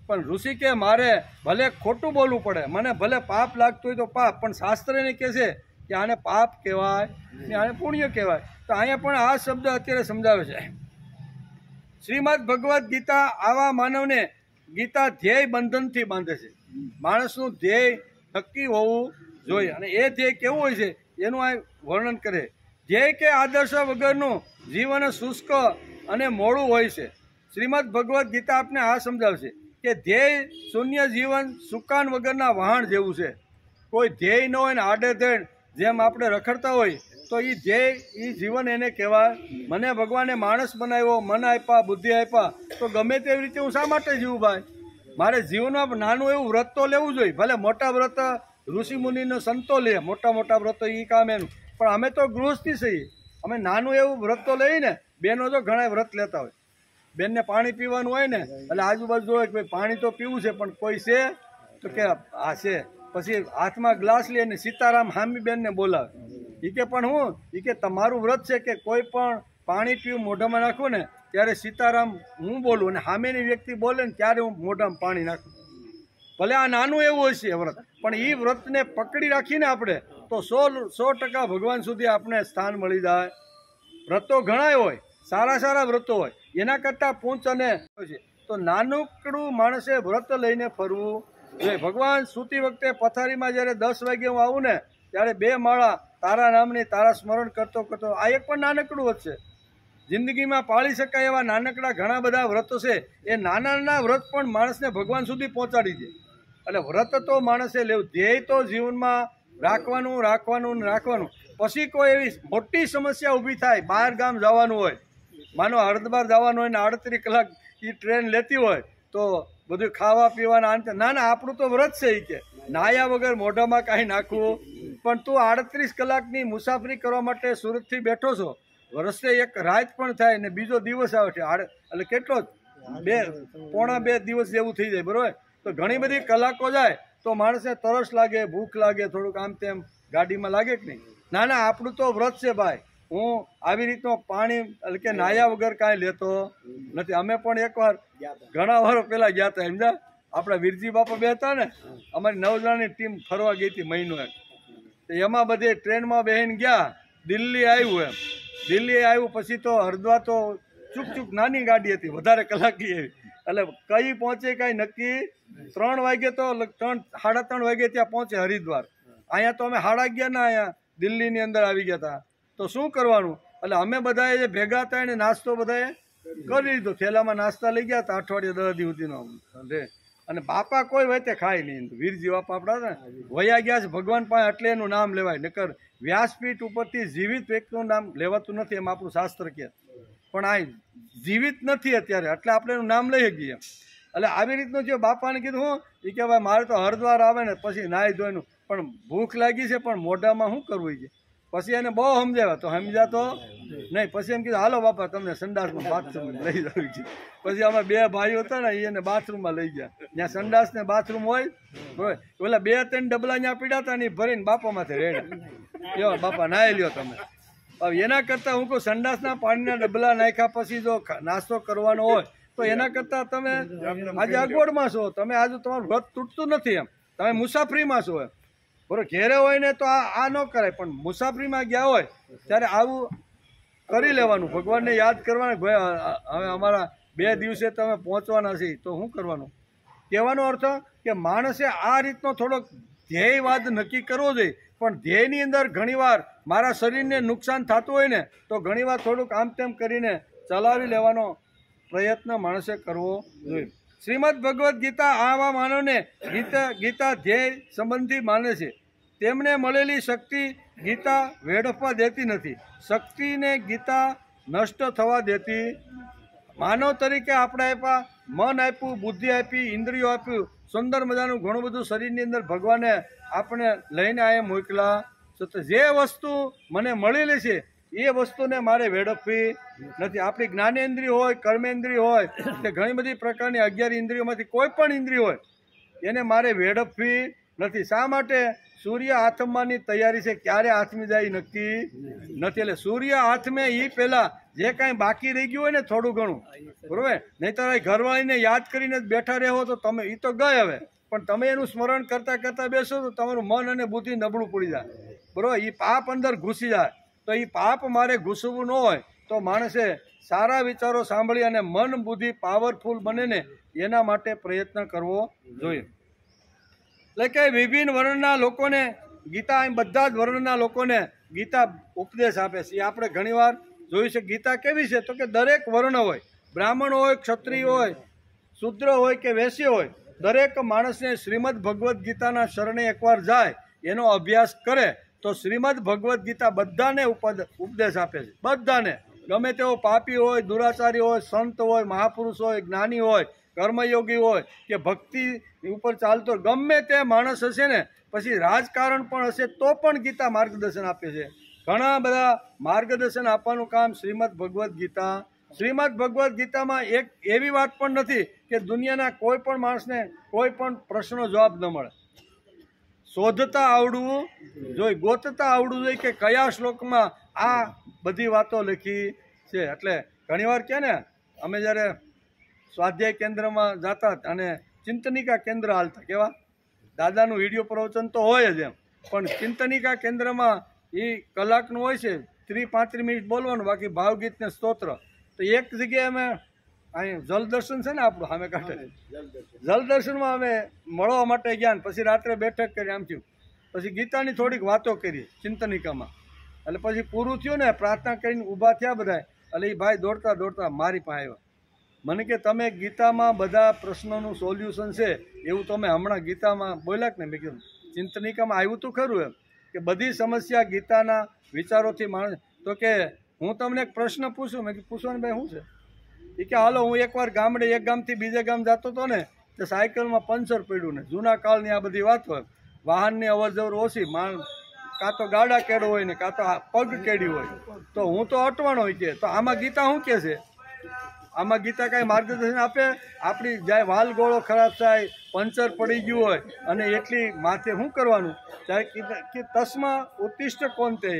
પણ ઋષિ કે મારે ભલે ખોટું બોલવું પડે, મને ભલે પાપ લાગતું હોય તો પાપ, પણ શાસ્ત્ર એને કહે છે કે આને પાપ કહેવાય ને આને પુણ્ય કહેવાય. તો અહીંયા પણ આ શબ્દ અત્યારે સમજાવે છે. શ્રીમદ ભગવદ્ ગીતા આવા માનવને ગીતા ધ્યેય બંધનથી બાંધે છે. માણસનું ધ્યેય નક્કી હોવું જોઈએ, અને એ ધ્યેય કેવું હોય છે એનું આ વર્ણન કરે. ધ્યેય કે આદર્શ વગરનું જીવન શુષ્ક અને મોડું હોય છે. શ્રીમદ ભગવદ્ ગીતા આપને આ સમજાવશે કે ધ્યેય શૂન્ય જીવન સુકાન વગરના વહાણ જેવું છે. કોઈ ધ્યેય ન હોય ને આડેધડ જેમ આપણે રખડતા હોય તો એ ધ્યેય, એ જીવન એને કહેવાય. મને ભગવાને માણસ બનાવ્યો, મન આપ્યા, બુદ્ધિ આપ્યા, તો ગમે તેવી રીતે હું શા માટે જીવું ભાઈ? મારે જીવનમાં નાનું એવું વ્રત તો લેવું જોઈએ. ભલે મોટા વ્રત ઋષિ મુનિનો સંતો લે, મોટા મોટા વ્રતો એ કામ એનું, પણ અમે તો ગૃહસ્થી છીએ. અમે નાનું એવું વ્રત તો લઈએ ને. બેનો જો ઘણા વ્રત લેતા હોય, બેનને પાણી પીવાનું હોય ને એટલે આજુબાજુ જોવે કે ભાઈ પાણી તો પીવું છે, પણ કોઈ છે તો કે આ છે. પછી હાથમાં ગ્લાસ લઈને સીતારામ હામી બેનને બોલાવે. એ કે પણ હું, એ કે તમારું વ્રત છે કે કોઈ પણ પાણી પીવું મોઢામાં નાખવું ને ત્યારે સીતારામ હું બોલું અને સામેની વ્યક્તિ બોલે ને ત્યારે હું મોઢામાં પાણી નાખું. ભલે આ નાનું એવું હશે વ્રત, પણ એ વ્રતને પકડી રાખીને આપણે તો 100% ભગવાન સુધી આપણે સ્થાન મળી જાય. વ્રતો ઘણાય હોય, સારા સારા વ્રતો હોય, એના કરતાં પૂંચ અને તો નાનકડું માણસે વ્રત લઈને ફરવું જોઈએ. ભગવાન સૂતી વખતે પથારીમાં જ્યારે 10 વાગે હું આવું ને ત્યારે 2 માળા તારા નામની તારા સ્મરણ કરતો કરતો, આ એક પણ નાનકડું વ્રત છે. જિંદગીમાં પાળી શકાય એવા નાનકડા ઘણા બધા વ્રતો છે. એ નાના નાના વ્રત પણ માણસને ભગવાન સુધી પહોંચાડી દે. એટલે વ્રત તો માણસે લેવું, ધ્યેય તો જીવનમાં રાખવાનું રાખવાનું રાખવાનું. પછી કોઈ એવી મોટી સમસ્યા ઊભી થાય, બહાર ગામ જવાનું હોય, માનો હરિદ્વાર જવાનું હોય ને 38 કલાક એ ટ્રેન લેતી હોય તો બધું ખાવા પીવાના અંતે ના ના આપણું તો વ્રત છે. એ કે નાયા વગર મોઢામાં કાંઈ નાખવું, પણ તું 38 કલાકની મુસાફરી કરવા માટે સુરતથી બેઠો છો, વર્ષે એક રાત પણ થાય ને બીજો દિવસ આવે છે, એટલે કેટલો 2.5 દિવસ જેવું થઈ જાય, બરોબર. તો ઘણી બધી કલાકો જાય તો માણસને તરસ લાગે, ભૂખ લાગે, થોડુંક આમ તેમ ગાડીમાં લાગે કે નહીં. ના ના આપણું તો વ્રત છે ભાઈ. હું આવી રીતનો પાણી એટલે કે નાયા વગર કાંઈ લેતો નથી. અમે પણ એકવાર ઘણા વર્ષ પહેલાં ગયા હતા, સમજા, આપણા વીરજી બાપા બે હતા ને, અમારી 9 જણાની ટીમ ફરવા ગઈ હતી મહિનો એક. એમાં બધે ટ્રેનમાં બેસીને ગયા, દિલ્હી આવ્યું. એમ દિલ્હી આવ્યું પછી તો હરિદ્વાર તો ચૂક નાની ગાડી હતી, વધારે કલાકી એવી, એટલે કઈ પહોંચે કાંઈ નક્કી. 3 વાગે તો 3-3:30 વાગે ત્યાં પહોંચે હરિદ્વાર. અહીંયા તો અમે 11:30 ના અહીંયા દિલ્હીની અંદર આવી ગયા હતા. તો શું કરવાનું, એટલે અમે બધાએ જે ભેગા હતા એને નાસ્તો બધાએ કરી લીધો, થેલામાં નાસ્તા લઈ ગયા હતા અઠવાડિયે 10 દી સુધીનો. અને બાપા કોઈ વચ્ચે ખાય નહીં. વીરજી બાપા આપણા ને વયા ગયા છે ભગવાન પાસે, એટલે એનું નામ લેવાય. નકર વ્યાસપીઠ ઉપરથી જીવિત વ્યક્તિનું નામ લેવાતું નથી, એમ આપણું શાસ્ત્ર કહે. પણ આ જીવિત નથી અત્યારે, એટલે આપણે એનું નામ લઈ શકીએ. એટલે આવી રીતનું જે બાપાને કીધું હું એ કે ભાઈ મારે તો હરિદ્વાર આવે ને પછી નાહી ધોઈનું, પણ ભૂખ લાગી છે પણ મોઢામાં શું કરવું છે. પછી એને બહુ સમજાવ્યા તો સમજાતો નહીં. પછી એમ કીધું હાલો બાપા તમને સંડાસમાં બાથરૂમ લઈ જવું છે. પછી અમે 2 ભાઈઓ હતા ને એને બાથરૂમમાં લઈ ગયા, જ્યાં સંડાસ ને બાથરૂમ હોય. ઓલા 2-3 ડબલા ત્યાં પીડા હતા ને ભરીને બાપામાંથી રેડા એવા બાપા નાહી લ્યો તમે. હવે એના કરતાં હું કહું સંડાસના પાણીના ડબલા નાખ્યા પછી જો નાસ્તો કરવાનો હોય તો એના કરતાં તમે આજે અગવડમાં છો, તમે આજે તમારું વ્રત તૂટતું નથી, એમ તમે મુસાફરીમાં છો. એમ બરોબર, ઘેરે હોય ને તો આ ન કરાય, પણ મુસાફરીમાં ગયા હોય ત્યારે આવું કરી લેવાનું, ભગવાનને યાદ કરવાના. હવે અમારા 2 દિવસે તમે પહોંચવાના છે તો શું કરવાનું. કહેવાનો અર્થ કે માણસે આ રીતનો થોડોક ધ્યેયવાદ નક્કી કરવો જોઈએ. પણ ધ્યેયની અંદર ઘણીવાર મારા શરીરને નુકસાન થતું હોય ને તો ઘણીવાર થોડુંક આમ તેમ કરીને ચલાવી લેવાનો પ્રયત્ન માણસે કરવો જોઈએ. શ્રીમદ ભગવદ્ ગીતા આવા માનવને ગીતા ધ્યેય સંબંધી માને છે. તેમને મળેલી શક્તિ ગીતા વેડફવા દેતી નથી, શક્તિને ગીતા નષ્ટ થવા દેતી. માનવ તરીકે આપણે આપ્યા, મન આપ્યું, બુદ્ધિ આપી, ઇન્દ્રિયો આપ્યું, સુંદર મજાનું ઘણું બધું શરીરની અંદર ભગવાને આપણે લઈને આયા મોકલા. જે વસ્તુ મને મળેલી છે એ વસ્તુને મારે વેડફવી નથી. આપણી જ્ઞાનેન્દ્રિય હોય, કર્મેન્દ્રિય હોય કે ઘણી બધી પ્રકારની 11 ઇન્દ્રિયોમાંથી કોઈ પણ ઇન્દ્રિય હોય એને મારે વેડફવી નથી. શા માટે? સૂર્ય આથમવાની તૈયારી છે, ક્યારે આથમી જાય નક્કી નથી. એટલે સૂર્ય આથમે એ પહેલાં જે કાંઈ બાકી રહી ગયું હોય ને થોડું ઘણું, બરાબર, નહીંતર ઘરવાળીને યાદ કરીને જ બેઠા રહો તો તમે એ તો ગઈ હવે, પણ તમે એનું સ્મરણ કરતાં કરતાં બેસો તો તમારું મન અને બુદ્ધિ નબળું પડી જાય, બરાબર. એ પાપ અંદર ઘૂસી જાય. તો એ પાપ મારે ઘૂસવું ન હોય તો માણસે સારા વિચારો સાંભળી અને મન બુદ્ધિ પાવરફુલ બને ને એના માટે પ્રયત્ન કરવો જોઈએ. એટલે કે વિભિન્ન વર્ણના લોકોને ગીતા, બધા જ વર્ણના લોકોને ગીતા ઉપદેશ આપે છે. આપણે ઘણીવાર જોયું છે ગીતા કેવી છે તો કે દરેક વર્ણ હોય, બ્રાહ્મણ હોય, ક્ષત્રિય હોય, શૂદ્ર હોય કે વૈશ્ય હોય, દરેક માણસને શ્રીમદ ભગવદ્ ગીતાના શરણે એકવાર જાય, એનો અભ્યાસ કરે તો શ્રીમદ ભગવદ્ ગીતા બધાને ઉપદેશ આપે છે. બધાને, ગમે તેવો પાપી હોય, દુરાચારી હોય, સંત હોય, મહાપુરુષ હોય, જ્ઞાની હોય, કર્મયોગી હોય કે ભક્તિ ઉપર ચાલતો ગમે તે માણસ હશે ને, પછી રાજકારણ પણ હશે તો પણ ગીતા માર્ગદર્શન આપે છે. ઘણા બધા માર્ગદર્શન આપવાનું કામ શ્રીમદ ભગવદ્ ગીતા. શ્રીમદ ભગવદ્ ગીતામાં એક એવી વાત પણ નથી કે દુનિયાના કોઈ પણ માણસને કોઈ પણ પ્રશ્નનો જવાબ ન મળે. શોધતા આવડવું જોઈએ, ગોતતા આવડવું જોઈએ કે કયા શ્લોકમાં આ બધી વાતો લખી છે. એટલે ઘણીવાર કહે ને અમે જ્યારે સ્વાધ્યાય કેન્દ્રમાં જતા અને ચિંતનિકા કેન્દ્ર હાલતા, કેવા દાદાનું વિડીયો પ્રવચન તો હોય જ એમ, પણ ચિંતનિકા કેન્દ્રમાં એ કલાકનું હોય છે, 30-35 મિનિટ બોલવાનું, બાકી ભાવગીત ને સ્તોત્ર. તો એક જગ્યાએ અમે અહીં જલદર્શન છે ને આપણું સામે કાંઠે, જલદર્શનમાં અમે મળવા માટે ગયા, પછી રાત્રે બેઠક કરી, આમ થયું, પછી ગીતાની થોડીક વાતો કરી ચિંતનિકામાં. એટલે પછી પૂરું થયું ને, પ્રાર્થના કરીને ઊભા થયા બધા, એટલે એ ભાઈ દોડતા દોડતા મારી પાસે આવ્યા. મને કે તમે ગીતામાં બધા પ્રશ્નોનું સોલ્યુશન છે એવું તમે હમણાં ગીતામાં બોલ્યા કે ને? મેં કીધું ચિંતનિકામાં આવ્યું તો ખરું એમ, કે બધી સમસ્યા ગીતાના વિચારોથી માણસ. તો કે હું તમને એક પ્રશ્ન પૂછું. મેં કીધું પૂછવાનું ભાઈ શું છે? એ કે હાલો, હું એકવાર ગામડે એક ગામથી બીજે ગામ જતો હતો ને, તો સાયકલમાં પંચર પડ્યું ને, જૂના કાળની આ બધી વાત હોય, વાહનની અવર જવર ઓછી, કાં તો ગાડા કેળો હોય ને કાં તો પગ કેડી હોય, તો હું તો અટવાણો હોય કે, તો આમાં ગીતા શું કહે છે? આમાં ગીતા કાંઈ માર્ગદર્શન આપે? આપણી જાય વાલ ગોળો ખરાબ થાય, પંચર પડી ગયું હોય અને એટલી માથે શું કરવાનું? ત્યારે કે તસ્મા ઉત્તિષ્ઠ કોણ તે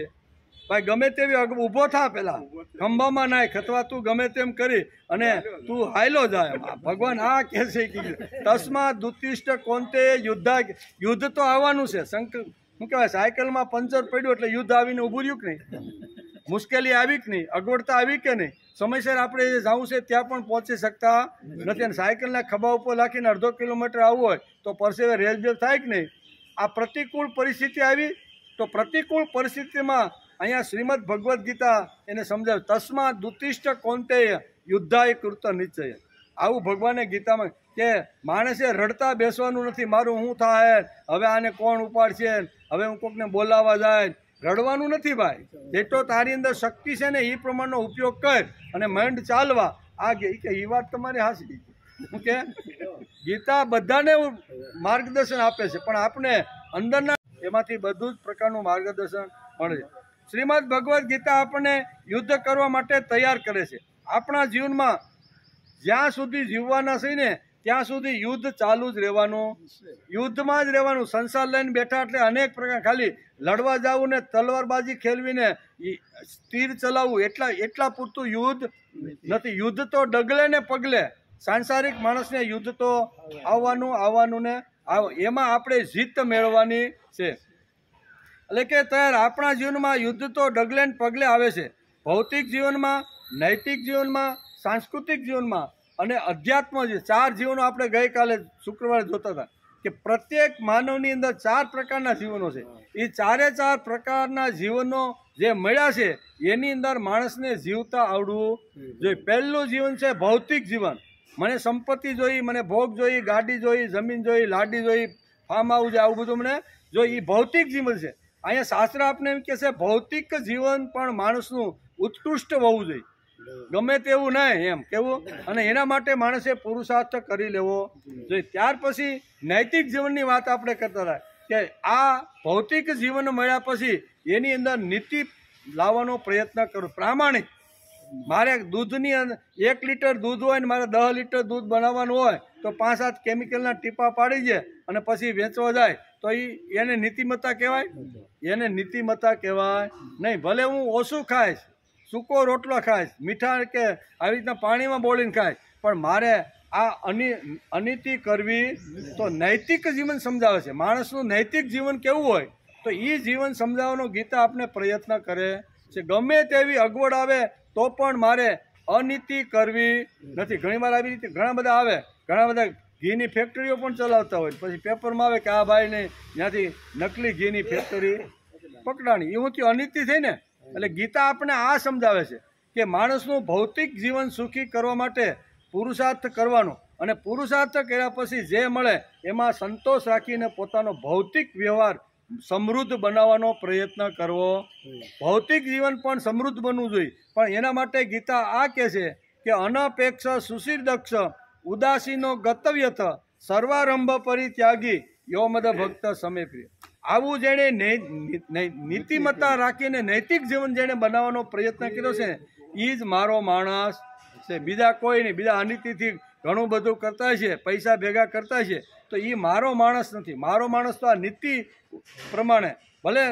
ભાઈ, ગમે તેવી ઊભો થા, પેલા ખંભામાં નાખ, અથવા તું ગમે તેમ કરી અને તું હાયલો જાય. ભગવાન આ કહે છે કે તસ્મા ઉત્તિષ્ઠ કોણ તે યુદ્ધ તો આવવાનું છે. શું કહેવાય, સાયકલમાં પંચર પડ્યું એટલે યુદ્ધ આવીને ઊભું રહ્યું કે નહીં? મુશ્કેલી આવી કે નહીં? અગવડતા આવી કે નહીં? સમયસર આપણે જવું છે ત્યાં પણ પહોંચી શકતા નથી, અને સાયકલના ખભા ઉપર રાખીને અડધો કિલોમીટર આવવું હોય તો પરસેવે રેલવેલ થાય કે નહીં? આ પ્રતિકૂળ પરિસ્થિતિ આવી, તો પ્રતિકૂળ પરિસ્થિતિમાં અહીંયા શ્રીમદ ભગવદ્ ગીતા એને સમજાવે, તસ્મા દુતિષ્ઠ કોંતેય યુદ્ધાય કૃત નિશ્ચય. આવું ભગવાને ગીતામાં કે માણસે રડતા બેસવાનું નથી, મારું શું થાય, હવે આને કોણ ઉપાડશે, હવે હું કોકને બોલાવવા જાય, રડવાનું નથી ભાઈ. જેટલો તારી અંદર શક્તિ છે ને એ પ્રમાણનો ઉપયોગ કર અને મંડ ચાલવા. આ કે એ વાત તમારી હાસી. શું કે ગીતા બધાને માર્ગદર્શન આપે છે, પણ આપણે અંદરના એમાંથી બધું જ પ્રકારનું માર્ગદર્શન મળે છે. શ્રીમદ ભગવદ્ ગીતા આપણને યુદ્ધ કરવા માટે તૈયાર કરે છે. આપણા જીવનમાં જ્યાં સુધી જીવવાના છે ને ત્યાં સુધી યુદ્ધ ચાલુ જ રહેવાનું, યુદ્ધમાં જ રહેવાનું. સંસાર લઈને બેઠા એટલે અનેક પ્રકાર, ખાલી લડવા જવું ને તલવારબાજી ખેલવીને તીર ચલાવવું એટલા પૂરતું યુદ્ધ નથી. યુદ્ધ તો ડગલે ને પગલે, સાંસારિક માણસને યુદ્ધ તો આવવાનું ને એમાં આપણે જીત મેળવવાની છે. એટલે કે ત્યારે આપણા જીવનમાં યુદ્ધ તો ડગલે ને પગલે આવે છે. ભૌતિક જીવનમાં, નૈતિક જીવનમાં, સાંસ્કૃતિક જીવનમાં અને અધ્યાત્મ જે 4 જીવનો આપણે ગઈકાલે શુક્રવારે જોતા હતા કે પ્રત્યેક માનવની અંદર 4 પ્રકારના જીવનો છે. એ 4 પ્રકારના જીવનો જે મળ્યા છે એની અંદર માણસને જીવતા આવડવું જોઈએ. પહેલું જીવન છે ભૌતિક જીવન. મને સંપત્તિ જોઈ, મને ભોગ જોઈ, ગાડી જોઈ, જમીન જોઈ, લાડી જોઈ, ફાર્મ હાઉસ જોઈ, આવું બધું મને જોઈ. એ ભૌતિક જીવન છે. અહીંયા શાસ્ત્ર આપણે એમ કહે છે ભૌતિક જીવન પણ માણસનું ઉત્કૃષ્ટ હોવું જોઈએ, ગમે તેવું નહીં એમ કેવું. અને એના માટે માણસે પુરુષાર્થ કરી લેવો જોઈએ. ત્યાર પછી નૈતિક જીવનની વાત આપણે કરતા હતા કે આ ભૌતિક જીવન મળ્યા પછી એની અંદર નીતિ લાવવાનો પ્રયત્ન કરો, પ્રામાણિક. મારે દૂધની અંદર 1 લીટર દૂધ હોય ને મારે 10 લીટર દૂધ બનાવવાનું હોય તો 5-7 કેમિકલના ટીપા પાડી દે અને પછી વેચવા જાય તો એને નીતિમત્તા કહેવાય? એને નીતિમત્તા કહેવાય નહીં. ભલે હું ઓછું ખાઈશ, સૂકો રોટલો ખાઈશ, મીઠા કે આવી રીતના પાણીમાં બોળીને ખાઈશ, પણ મારે આ અનીતિ કરવી તો નૈતિક જીવન સમજાવે છે. માણસનું નૈતિક જીવન કેવું હોય તો એ જીવન સમજાવવાનો ગીતા આપણે પ્રયત્ન કરે છે. ગમે તેવી અગવડ આવે તો પણ મારે અનીતિ કરવી નથી. ઘણીવાર આવી રીતે ઘણા બધા આવે, ઘણા બધા ઘીની ફેક્ટરીઓ પણ ચલાવતા હોય, પછી પેપરમાં આવે કે આ ભાઈને ત્યાંથી નકલી ઘીની ફેક્ટરી પકડાણી. એવું થયું, અનીતિ થઈ ને. એટલે ગીતા આપણે આ સમજાવે છે કે માણસનું ભૌતિક જીવન સુખી કરવા માટે પુરુષાર્થ કરવાનો, અને પુરુષાર્થ કર્યા પછી જે મળે એમાં સંતોષ રાખીને પોતાનો ભૌતિક વ્યવહાર સમૃદ્ધ બનાવવાનો પ્રયત્ન કરવો. ભૌતિક જીવન પણ સમૃદ્ધ બનવું જોઈએ, પણ એના માટે ગીતા આ કહે છે કે અનપેક્ષ સુશીર્દક્ષ ઉદાસીનો ગતવ્યથ સર્વારંભ પરિત્યાગી યોમદ ભક્ત સમે પ્રિય. આવું જેણે નીતિમત્તા રાખીને નૈતિક જીવન જેણે બનાવવાનો પ્રયત્ન કર્યો છે એ જ મારો માણસ છે. બીજા કોઈ નહીં. બીજા અનીતિથી ઘણું બધું કરતા છે, પૈસા ભેગા કરતા છે, તો એ મારો માણસ નથી. મારો માણસ તો આ નીતિ પ્રમાણે ભલે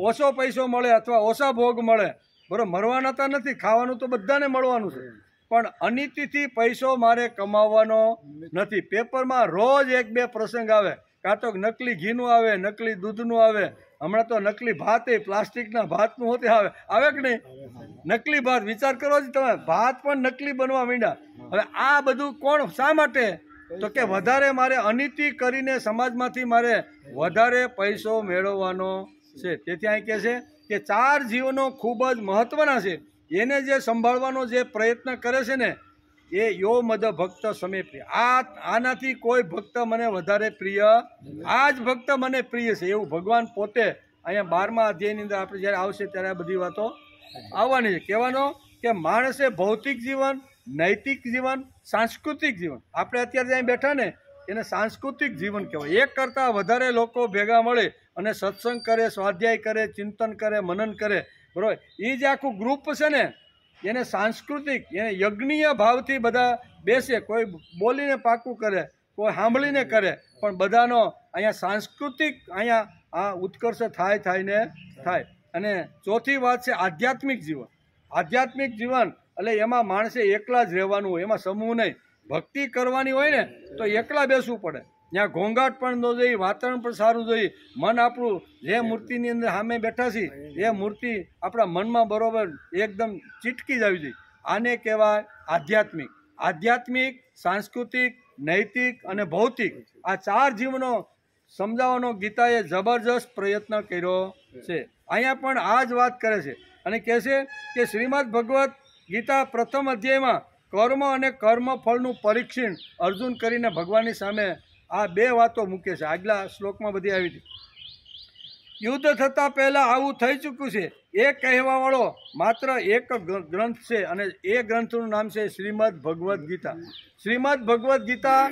ઓછો પૈસો મળે અથવા ઓછા ભોગ મળે, બરાબર, મરવાના તો નથી, ખાવાનું તો બધાને મળવાનું છે, પણ અનિતિથી પૈસો મારે કમાવાનો નથી. પેપરમાં રોજ 1-2 પ્રસંગ આવે, કાં તો નકલી ઘીનું આવે, નકલી દૂધનું આવે, હમણાં તો નકલી ભાત એ પ્લાસ્ટિકના ભાતનું હોતે આવે કે નહીં? નકલી ભાત, વિચાર કરો જ તમે, ભાત પણ નકલી બનવા માંડ્યા. હવે આ બધું કોણ, શા માટે? તો કે વધારે મારે અનિતિ કરીને સમાજમાંથી મારે વધારે પૈસો મેળવવાનો છે. તેથી અહીં કહે છે કે 4 જીવનો ખૂબ જ મહત્વના છે. એને જે સંભાળવાનો જે પ્રયત્ન કરે છે ને, એ યો મદ ભક્ત સમે પ્રિય. આનાથી કોઈ ભક્ત મને વધારે પ્રિય, આ જ ભક્ત મને પ્રિય છે, એવું ભગવાન પોતે અહીંયા 12મા અધ્યાયની અંદર આપણે જ્યારે આવશે ત્યારે આ બધી વાતો આવવાની છે. કહેવાનો કે માણસે ભૌતિક જીવન, નૈતિક જીવન, સાંસ્કૃતિક જીવન, આપણે અત્યારે જ્યાં બેઠા ને એને સાંસ્કૃતિક જીવન કહેવાય. એક કરતાં વધારે લોકો ભેગા મળે અને સત્સંગ કરે, સ્વાધ્યાય કરે, ચિંતન કરે, મનન કરે, બરાબર, એ જે આખું ગ્રુપ છે ને એને સાંસ્કૃતિક, એને યજ્ઞીય ભાવથી બધા બેસે. કોઈ બોલીને પાકું કરે, કોઈ સાંભળીને કરે, પણ બધાનો અહીંયા સાંસ્કૃતિક અહીંયા આ ઉત્કર્ષ થાય. અને ચોથી વાત છે આધ્યાત્મિક જીવન. આધ્યાત્મિક જીવન એટલે એમાં માણસે એકલા જ રહેવાનું હોય, એમાં સમૂહ નહીં. ભક્તિ કરવાની હોય ને તો એકલા બેસવું પડે. ત્યાં ઘોંઘાટ પણ ન જોઈએ, વાતાવરણ પણ સારું જોઈએ. મન આપણું જે મૂર્તિની અંદર સામે બેઠા છીએ એ મૂર્તિ આપણા મનમાં બરોબર એકદમ ચીટકી જ આવી જોઈએ. આને કહેવાય આધ્યાત્મિક. આધ્યાત્મિક, સાંસ્કૃતિક, નૈતિક અને ભૌતિક, આ 4 જીવનો સમજાવવાનો ગીતાએ જબરજસ્ત પ્રયત્ન કર્યો છે. અહીંયા પણ આ જ વાત કરે છે અને કહે છે કે શ્રીમદ ભગવદ્ ગીતા પ્રથમ અધ્યાયમાં કર્મ અને કર્મફળનું પરીક્ષણ અર્જુન કરીને ભગવાનની સામે આ 2 વાતો મૂકે છે. આગલા શ્લોકમાં બધી આવી હતી. યુદ્ધ થતાં પહેલાં આવું થઈ ચૂક્યું છે એ કહેવાવાળો માત્ર એક ગ્રંથ છે અને એ ગ્રંથનું નામ છે શ્રીમદ ભગવદ્ ગીતા. શ્રીમદ ભગવદ્ ગીતા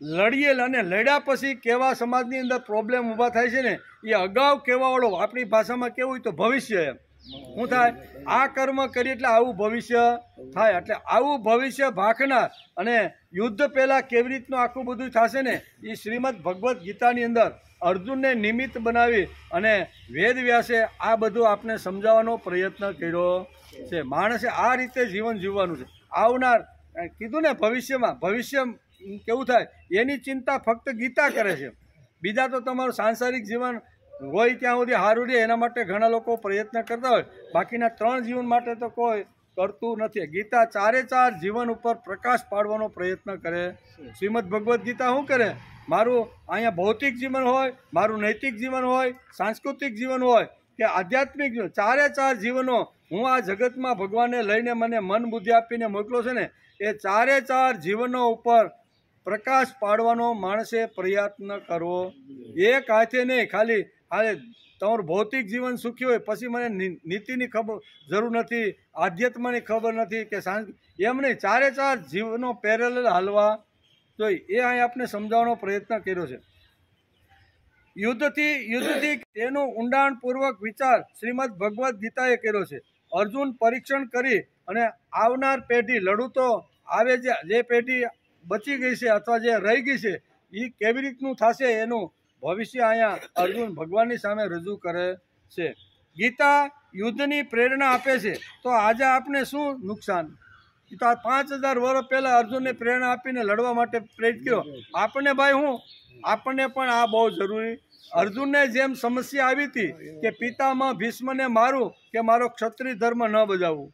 લડીએ અને લડ્યા પછી કેવા સમાજની અંદર પ્રોબ્લેમ ઊભા થાય છે ને એ અગાઉ કહેવાવાળો, આપણી ભાષામાં કેવું હોય તો ભવિષ્ય. એમ શું થાય? આ કર્મ કરીએ એટલે આવું ભવિષ્ય થાય. એટલે આવું ભવિષ્ય ભાખનાર અને યુદ્ધ પહેલાં કેવી રીતનું આખું બધું થશે ને એ શ્રીમદ ભગવદ્ ગીતાની અંદર અર્જુનને નિમિત્ત બનાવી અને વેદવ્યાસે આ બધું આપણે સમજાવવાનો પ્રયત્ન કર્યો છે. માણસે આ રીતે જીવન જીવવાનું છે. આવનાર કીધું ને ભવિષ્ય કેવું થાય એની ચિંતા ફક્ત ગીતા કરે છે. બીજા તો તમારું સાંસારિક જીવન હોય ત્યાં સુધી સારું રહે એના માટે ઘણા લોકો પ્રયત્ન કરતા હોય, બાકીના 3 જીવન માટે તો કોઈ કરતું નથી. ગીતા 4 જીવન ઉપર પ્રકાશ પાડવાનો પ્રયત્ન કરે. શ્રીમદ ભગવદ્ ગીતા શું કરે? મારું અહીંયા ભૌતિક જીવન હોય, મારું નૈતિક જીવન હોય, સાંસ્કૃતિક જીવન હોય કે આધ્યાત્મિક જીવન, 4 જીવનો હું આ જગતમાં ભગવાને લઈને મને મન બુદ્ધિ આપીને મોકલો છે ને એ 4 જીવનો ઉપર પ્રકાશ પાડવાનો માણસે પ્રયત્ન કરવો. એક હાથે નહીં, ખાલી તમારું ભૌતિક જીવન સુખી હોય પછી મને નીતિની ખબર જરૂર નથી, આધ્યાત્મની ખબર નથી કે એમ નહીં. 4 જીવનો પેરેલલ હાલવા જોઈએ. એ અહીં આપણે સમજાવવાનો પ્રયત્ન કર્યો છે. યુદ્ધથી તેનો ઊંડાણપૂર્વક વિચાર શ્રીમદ ભગવદ્ ગીતાએ કર્યો છે. અર્જુન પરીક્ષણ કરી અને આવનાર પેઢી, લડૂતો આવે જે પેઢી બચી ગઈ છે અથવા જે રહી ગઈ છે એ કેવી રીતનું થશે એનું ભવિષ્ય અહીંયા અર્જુન ભગવાનની સામે રજૂ કરે છે. ગીતા યુદ્ધની પ્રેરણા આપે છે. તો આજે આપણે શું નુકસાન? તો આ 5000 વર્ષ પહેલાં અર્જુનને પ્રેરણા આપીને લડવા માટે પ્રેરિત કર્યો. આપણને ભાઈ આપણને પણ આ બહુ જરૂરી. અર્જુનને જેમ સમસ્યા આવી હતી કે પિતામાં ભીષ્મને મારું કે મારો ક્ષત્રિય ધર્મ ન બજાવવું.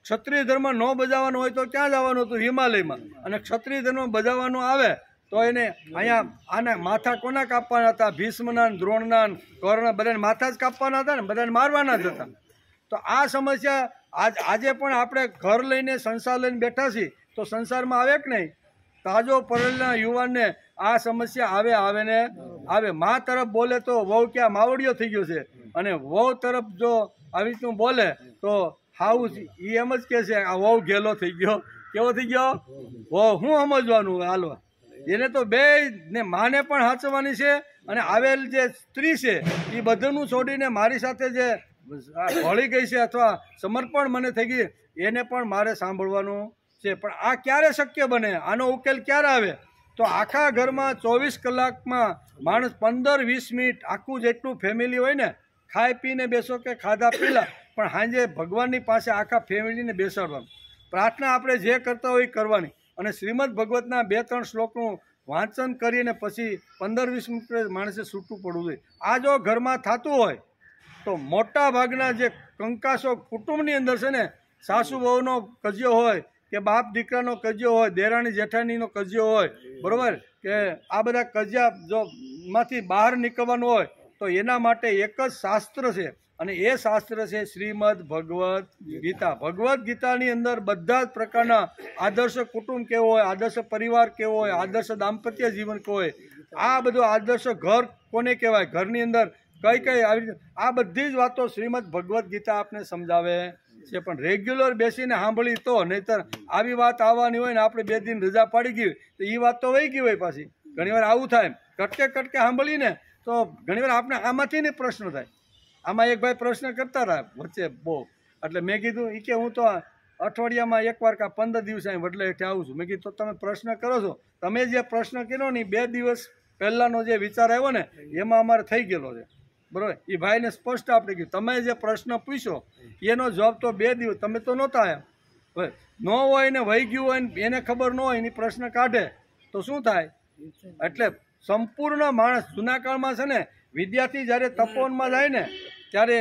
ક્ષત્રિય ધર્મ ન બજાવવાનો હોય તો ક્યાં જવાનું હતું? હિમાલયમાં. અને ક્ષત્રિય ધર્મ બજાવવાનો આવે તો એને અહીંયા આના માથા કોના કાપવાના હતા? ભીષ્મના, દ્રોણના, કર્ણ, બધાને માથા જ કાપવાના હતા ને, બધાને મારવાના જ હતા. તો આ સમસ્યા આજે પણ આપણે ઘર લઈને સંસાર લઈને બેઠા છીએ તો સંસારમાં આવે કે નહીં? તાજો પરણેલા યુવાનને આ સમસ્યા આવે. મા તરફ બોલે તો વહુ ક્યાં માવડિયો થઈ ગયો છે અને વહુ તરફ જો આવી રીતનું બોલે તો હાઉસ એ એમ જ કહે છે આ વહુ ગેલો થઈ ગયો. કેવો થઈ ગયો? વહુ શું સમજવાનું હાલવા? એને તો બે ને માને પણ સાચવવાની છે અને આવેલ જે સ્ત્રી છે એ બધુંનું છોડીને મારી સાથે જે ભળી ગઈ છે અથવા સમર્પણ મને થઈ ગઈ એને પણ મારે સાંભળવાનું છે. પણ આ ક્યારે શક્ય બને? આનો ઉકેલ ક્યારે આવે? તો આખા ઘરમાં 24 કલાકમાં માણસ 15-20 મિનિટ આખું જેટલું ફેમિલી હોય ને, ખાઈ પીને બેસો કે ખાધા પીલા, પણ સાંજે ભગવાનની પાસે આખા ફેમિલીને બેસાડવાનું. પ્રાર્થના આપણે જે કરતા હોય એ કરવાની. અને શ્રીમદ ભગવતના 2-3 શ્લોકનું વાંચન કરીને પછી 15-20 મિનિટ માણસે છૂટું પડવું જોઈએ. આ જો ઘરમાં થતું હોય તો મોટા ભાગના જે કંકાસો કુટુંબની અંદર છે ને, સાસુ વહુનો કજિયો હોય કે બાપ દીકરાનો કજિયો હોય, દેરાણી જેઠાણીનો કજિયો હોય, બરાબર, કે આ બધા કજિયા જો માંથી બહાર નીકળવાનું હોય તો એના માટે એક જ શાસ્ત્ર છે, અને એ શાસ્ત્ર છે શ્રીમદ ભગવદ્ ગીતા. ભગવદ્ ગીતાની અંદર બધા જ પ્રકારના આદર્શ કુટુંબ કેવો હોય, આદર્શ પરિવાર કેવો હોય, આદર્શ દાંપત્ય જીવન કેવો હોય, આ બધું આદર્શ ઘર કોને કહેવાય, ઘરની અંદર કઈ કઈ આવી આ બધી જ વાતો શ્રીમદ ભગવદ્ ગીતા આપને સમજાવે છે. પણ રેગ્યુલર બેસીને સાંભળી તો, નહીતર આવી વાત આવવાની હોય ને આપણે 2 દિન રજા પાડી ગઈ તો એ વાત તો વહી ગઈ હોય. પાછી ઘણીવાર આવું થાય, કટકે કટકે સાંભળીને તો ઘણીવાર આપણે આમાંથી ને પ્રશ્ન થાય. આમાં એક ભાઈ પ્રશ્ન કરતા રહ્યા વચ્ચે બહુ, એટલે મેં કીધું કે હું તો અઠવાડિયામાં 1 વાર કાં 15 દિવસ અહીં વડલે હેઠે આવું છું. મેં કીધું તો તમે પ્રશ્ન કરો છો, તમે જે પ્રશ્ન કર્યો ને 2 દિવસ પહેલાંનો જે વિચાર આવ્યો ને એમાં અમારે થઈ ગયેલો છે, બરાબર. એ ભાઈને સ્પષ્ટ આપણે કીધું તમે જે પ્રશ્ન પૂછ્યો એનો જવાબ તો 2 દિવસ તમે તો નહોતા આવ્યા. ન હોય ને વહી ગયું હોય ને એને ખબર ન હોય એની પ્રશ્ન કાઢે તો શું થાય? એટલે સંપૂર્ણ માણસ જૂના કાળમાં છે ને, વિદ્યાર્થી જ્યારે તપોવનમાં જાય ને ત્યારે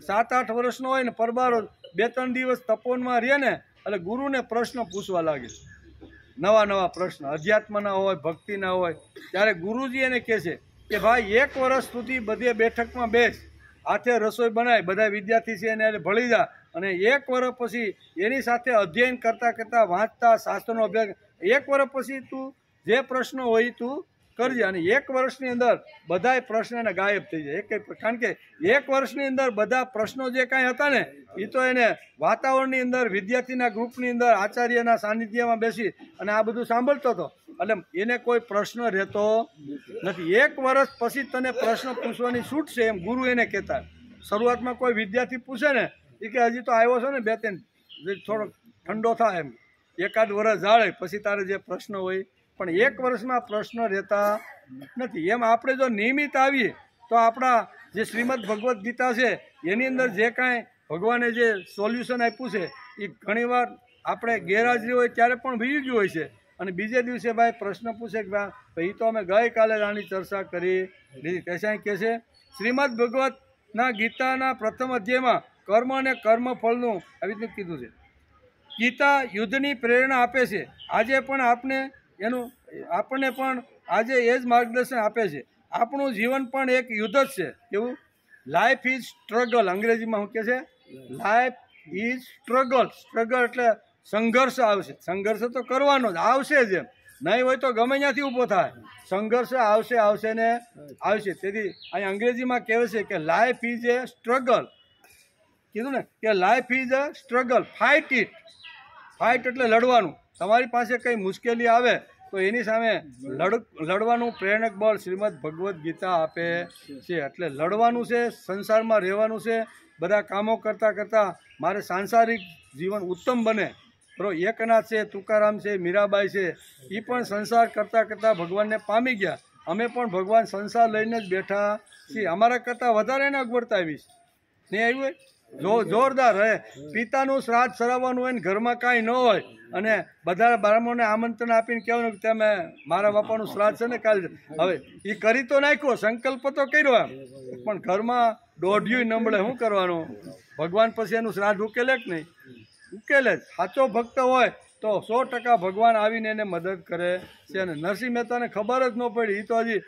7-8 વર્ષનો હોય ને, પરબારો 2-3 દિવસ તપોવનમાં રહે ને એટલે ગુરુને પ્રશ્ન પૂછવા લાગે, નવા પ્રશ્ન, અધ્યાત્મના હોય, ભક્તિના હોય. ત્યારે ગુરુજી એને કહે છે કે ભાઈ 1 વર્ષ સુધી બધે બેઠકમાં બેસ, હાથે રસોઈ બનાય, બધા વિદ્યાર્થી છે એને ભળી જા, અને 1 વર્ષ પછી એની સાથે અધ્યયન કરતાં વાંચતા શાસ્ત્રનો અભ્યાસ, 1 વર્ષ પછી તું જે પ્રશ્ન હોય તું કરજે. અને 1 વર્ષની અંદર બધાય પ્રશ્ન ગાયબ થઈ જાય. કારણ કે 1 વર્ષની અંદર બધા પ્રશ્નો જે કાંઈ હતા ને એ તો એને વાતાવરણની અંદર, વિદ્યાર્થીના ગ્રુપની અંદર, આચાર્યના સાનિધ્યમાં બેસી અને આ બધું સાંભળતો હતો, એટલે એને કોઈ પ્રશ્ન રહેતો નથી. 1 વર્ષ પછી તને પ્રશ્ન પૂછવાની છૂટ છે એમ ગુરુ એને કહેતા. શરૂઆતમાં કોઈ વિદ્યાર્થી પૂછે ને એ કે હજી તો આવ્યો છો ને 2-3, થોડો ઠંડો થાય એમ, 1-8 વર્ષ જાળે પછી તારે જે પ્રશ્ન હોય. પણ 1 વર્ષમાં પ્રશ્ન રહેતા નથી. એમ આપણે જો નિયમિત આવીએ તો આપણા જે શ્રીમદ ભગવદ્ ગીતા છે એની અંદર જે કાંઈ ભગવાને જે સોલ્યુશન આપ્યું છે એ ઘણીવાર આપણે ગેરહાજરી હોય ત્યારે પણ ભૂલી ગયું હોય છે, અને બીજે દિવસે ભાઈ પ્રશ્ન પૂછે કે ભાઈ એ તો અમે ગઈકાલે આની ચર્ચા કરી લીધી. કશાય કહે છે શ્રીમદ ભગવતના ગીતાના પ્રથમ અધ્યાયમાં કર્મ અને કર્મફળનું આવી રીતનું કીધું છે. ગીતા યુદ્ધની પ્રેરણા આપે છે. આજે પણ આપણને પણ આજે એ જ માર્ગદર્શન આપે છે. આપણું જીવન પણ એક યુદ્ધ જ છે. કેવું? Life is struggle. અંગ્રેજીમાં શું કહે છે? Life is struggle. સ્ટ્રગલ એટલે સંઘર્ષ આવશે. સંઘર્ષ તો કરવાનો જ આવશે જ, એમ નહીં હોય તો ગમે ત્યાંથી ઊભો થાય. સંઘર્ષ આવશે ને આવશે. તેથી અહીં અંગ્રેજીમાં કહેવાય છે કે લાઈફ ઇઝ એ સ્ટ્રગલ. કીધું ને કે life is a struggle, fight it. Fight એટલે લડવાનું. તમારી પાસે કંઈ મુશ્કેલી આવે તો એની સામે લડવાનું પ્રેરક બળ શ્રીમદ ભગવદ્ ગીતા આપે છે. એટલે લડવાનું છે, સંસારમાં રહેવાનું છે. બધા કામો કરતાં મારે સાંસારિક જીવન ઉત્તમ બને. બરાબર. એકનાથ છે, તુકારામ છે, મીરાબાઈ છે, એ પણ સંસાર કરતાં ભગવાનને પામી ગયા. અમે પણ ભગવાન સંસાર લઈને જ બેઠા છીએ. અમારા કરતાં વધારે એને અગવડતા આવીશ નહીં આવ્યું હોય. જોરદાર હે. પિતાનું શ્રાદ્ધ સરાવવાનું હોય ને ઘરમાં કાંઈ ન હોય અને બધા બ્રાહ્મણોને આમંત્રણ આપીને કહેવાનું કે તમે મારા બાપાનું શ્રાદ્ધ છે ને કાલે, હવે એ કરી તો નાખ્યો, સંકલ્પ તો કર્યો એમ, પણ ઘરમાં દોઢિયું નમળે શું કરવાનું? ભગવાન પછી એનું શ્રાદ્ધ ઉકેલે કે નહીં? ઉકેલે જ. સાચો ભક્ત હોય તો 100% ભગવાન આવીને એને મદદ કરે છે. અને નરસિંહ મહેતાને ખબર જ ન પડી. એ તો હજી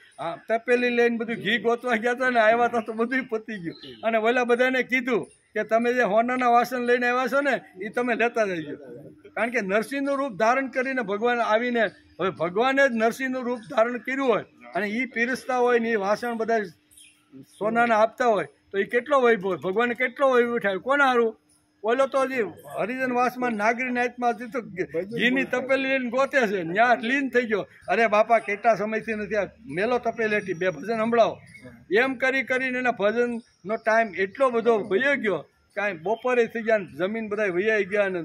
તપેલી લઈને બધું ઘી ગોતવા ગયા હતા ને આવ્યા હતા તો બધું પતી ગયું. અને ઓલા બધાને કીધું કે તમે જે હોનાના વાસણ લઈને આવ્યા છો ને એ તમે લેતા જઈજો. કારણ કે નરસિંહનું રૂપ ધારણ કરીને ભગવાન આવીને, હવે ભગવાને જ નરસિંહનું રૂપ ધારણ કર્યું હોય અને એ પીરસતા હોય ને એ વાસણ બધા સોનાના આપતા હોય તો એ કેટલો વૈભવ, ભગવાને કેટલો વૈભવ ઉઠાવ્યો. કોના હારું? ઓલો તો હજી હરિજન વાસમાં નાગરી નાયતમાં હતી તો ઘીની તપેલી લઈને ગોતે છે, ત્યાં લીન થઈ ગયો. અરે બાપા કેટલા સમયથી નથી આ મેલો તપેલેટી, 2 ભજન સંભળાવો. એમ કરીને એના ભજનનો ટાઈમ એટલો બધો વયો ગયો, કાંઈ બપોરે થઈ ગયા, જમીન બધા વૈયાઈ ગયા ને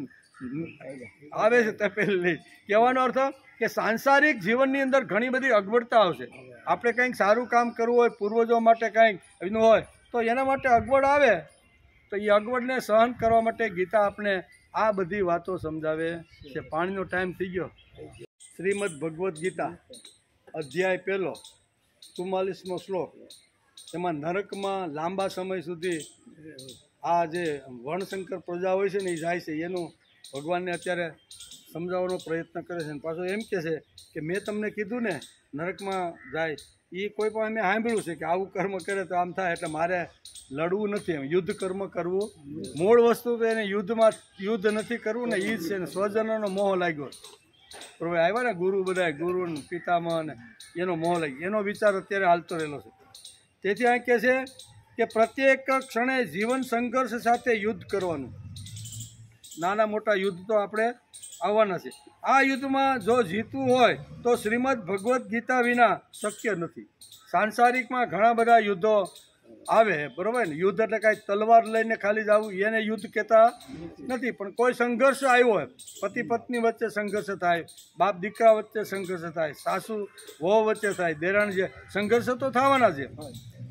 આવે છે તપેલી. કહેવાનો અર્થ કે સાંસારિક જીવનની અંદર ઘણી બધી અગવડતા આવશે. આપણે કંઈક સારું કામ કરવું હોય, પૂર્વજો માટે કંઈક એનું હોય તો એના માટે અગવડ આવે તો એ અગવડને સહન કરવા માટે ગીતા આપણે આ બધી વાતો સમજાવે છે. પાણીનો ટાઈમ થઈ ગયો. શ્રીમદ ભગવદ્ ગીતા અધ્યાય 1 44મો શ્લોક. એમાં નરકમાં લાંબા સમય સુધી આ જે વર્ણશંકર પ્રજા હોય છે ને એ જાય છે, એનું ભગવાનને અત્યારે સમજાવવાનો પ્રયત્ન કરે છે. અને પાછો એમ કહે છે કે મેં તમને કીધું ને નરકમાં જાય, એ કોઈ પણ મેં સાંભળ્યું છે કે આવું કર્મ કરે તો આમ થાય, એટલે મારે લડવું નથી, એમ યુદ્ધ કર્મ કરવું. મૂળ વસ્તુ તો એને યુદ્ધ નથી કરવું ને, એ જ છે ને. સ્વજનોનો મોહ લાગ્યો. બરાબર, આવ્યા ને ગુરુ, બધા ગુરુ પિતામહ ને એનો મોહ લાગ્યો, એનો વિચાર અત્યારે હાલતો રહેલો છે. તેથી આ કહે છે કે પ્રત્યેક ક્ષણે જીવન સંઘર્ષ સાથે યુદ્ધ કરવાનું. નાના મોટા યુદ્ધ તો આપણે આવવાના છે. આ યુદ્ધમાં જો જીતવું હોય તો શ્રીમદ ભગવદ્ ગીતા વિના શક્ય નથી. સાંસારિકમાં ઘણા બધા યુદ્ધો આવે, બરાબર ને. યુદ્ધ એટલે કાંઈ તલવાર લઈને ખાલી જવું એને યુદ્ધ કહેતા નથી, પણ કોઈ સંઘર્ષ આવ્યો હોય, પતિ પત્ની વચ્ચે સંઘર્ષ થાય, બાપ દીકરા વચ્ચે સંઘર્ષ થાય, સાસુ વહુ વચ્ચે થાય, દેરાણ, જે સંઘર્ષ તો થવાના છે.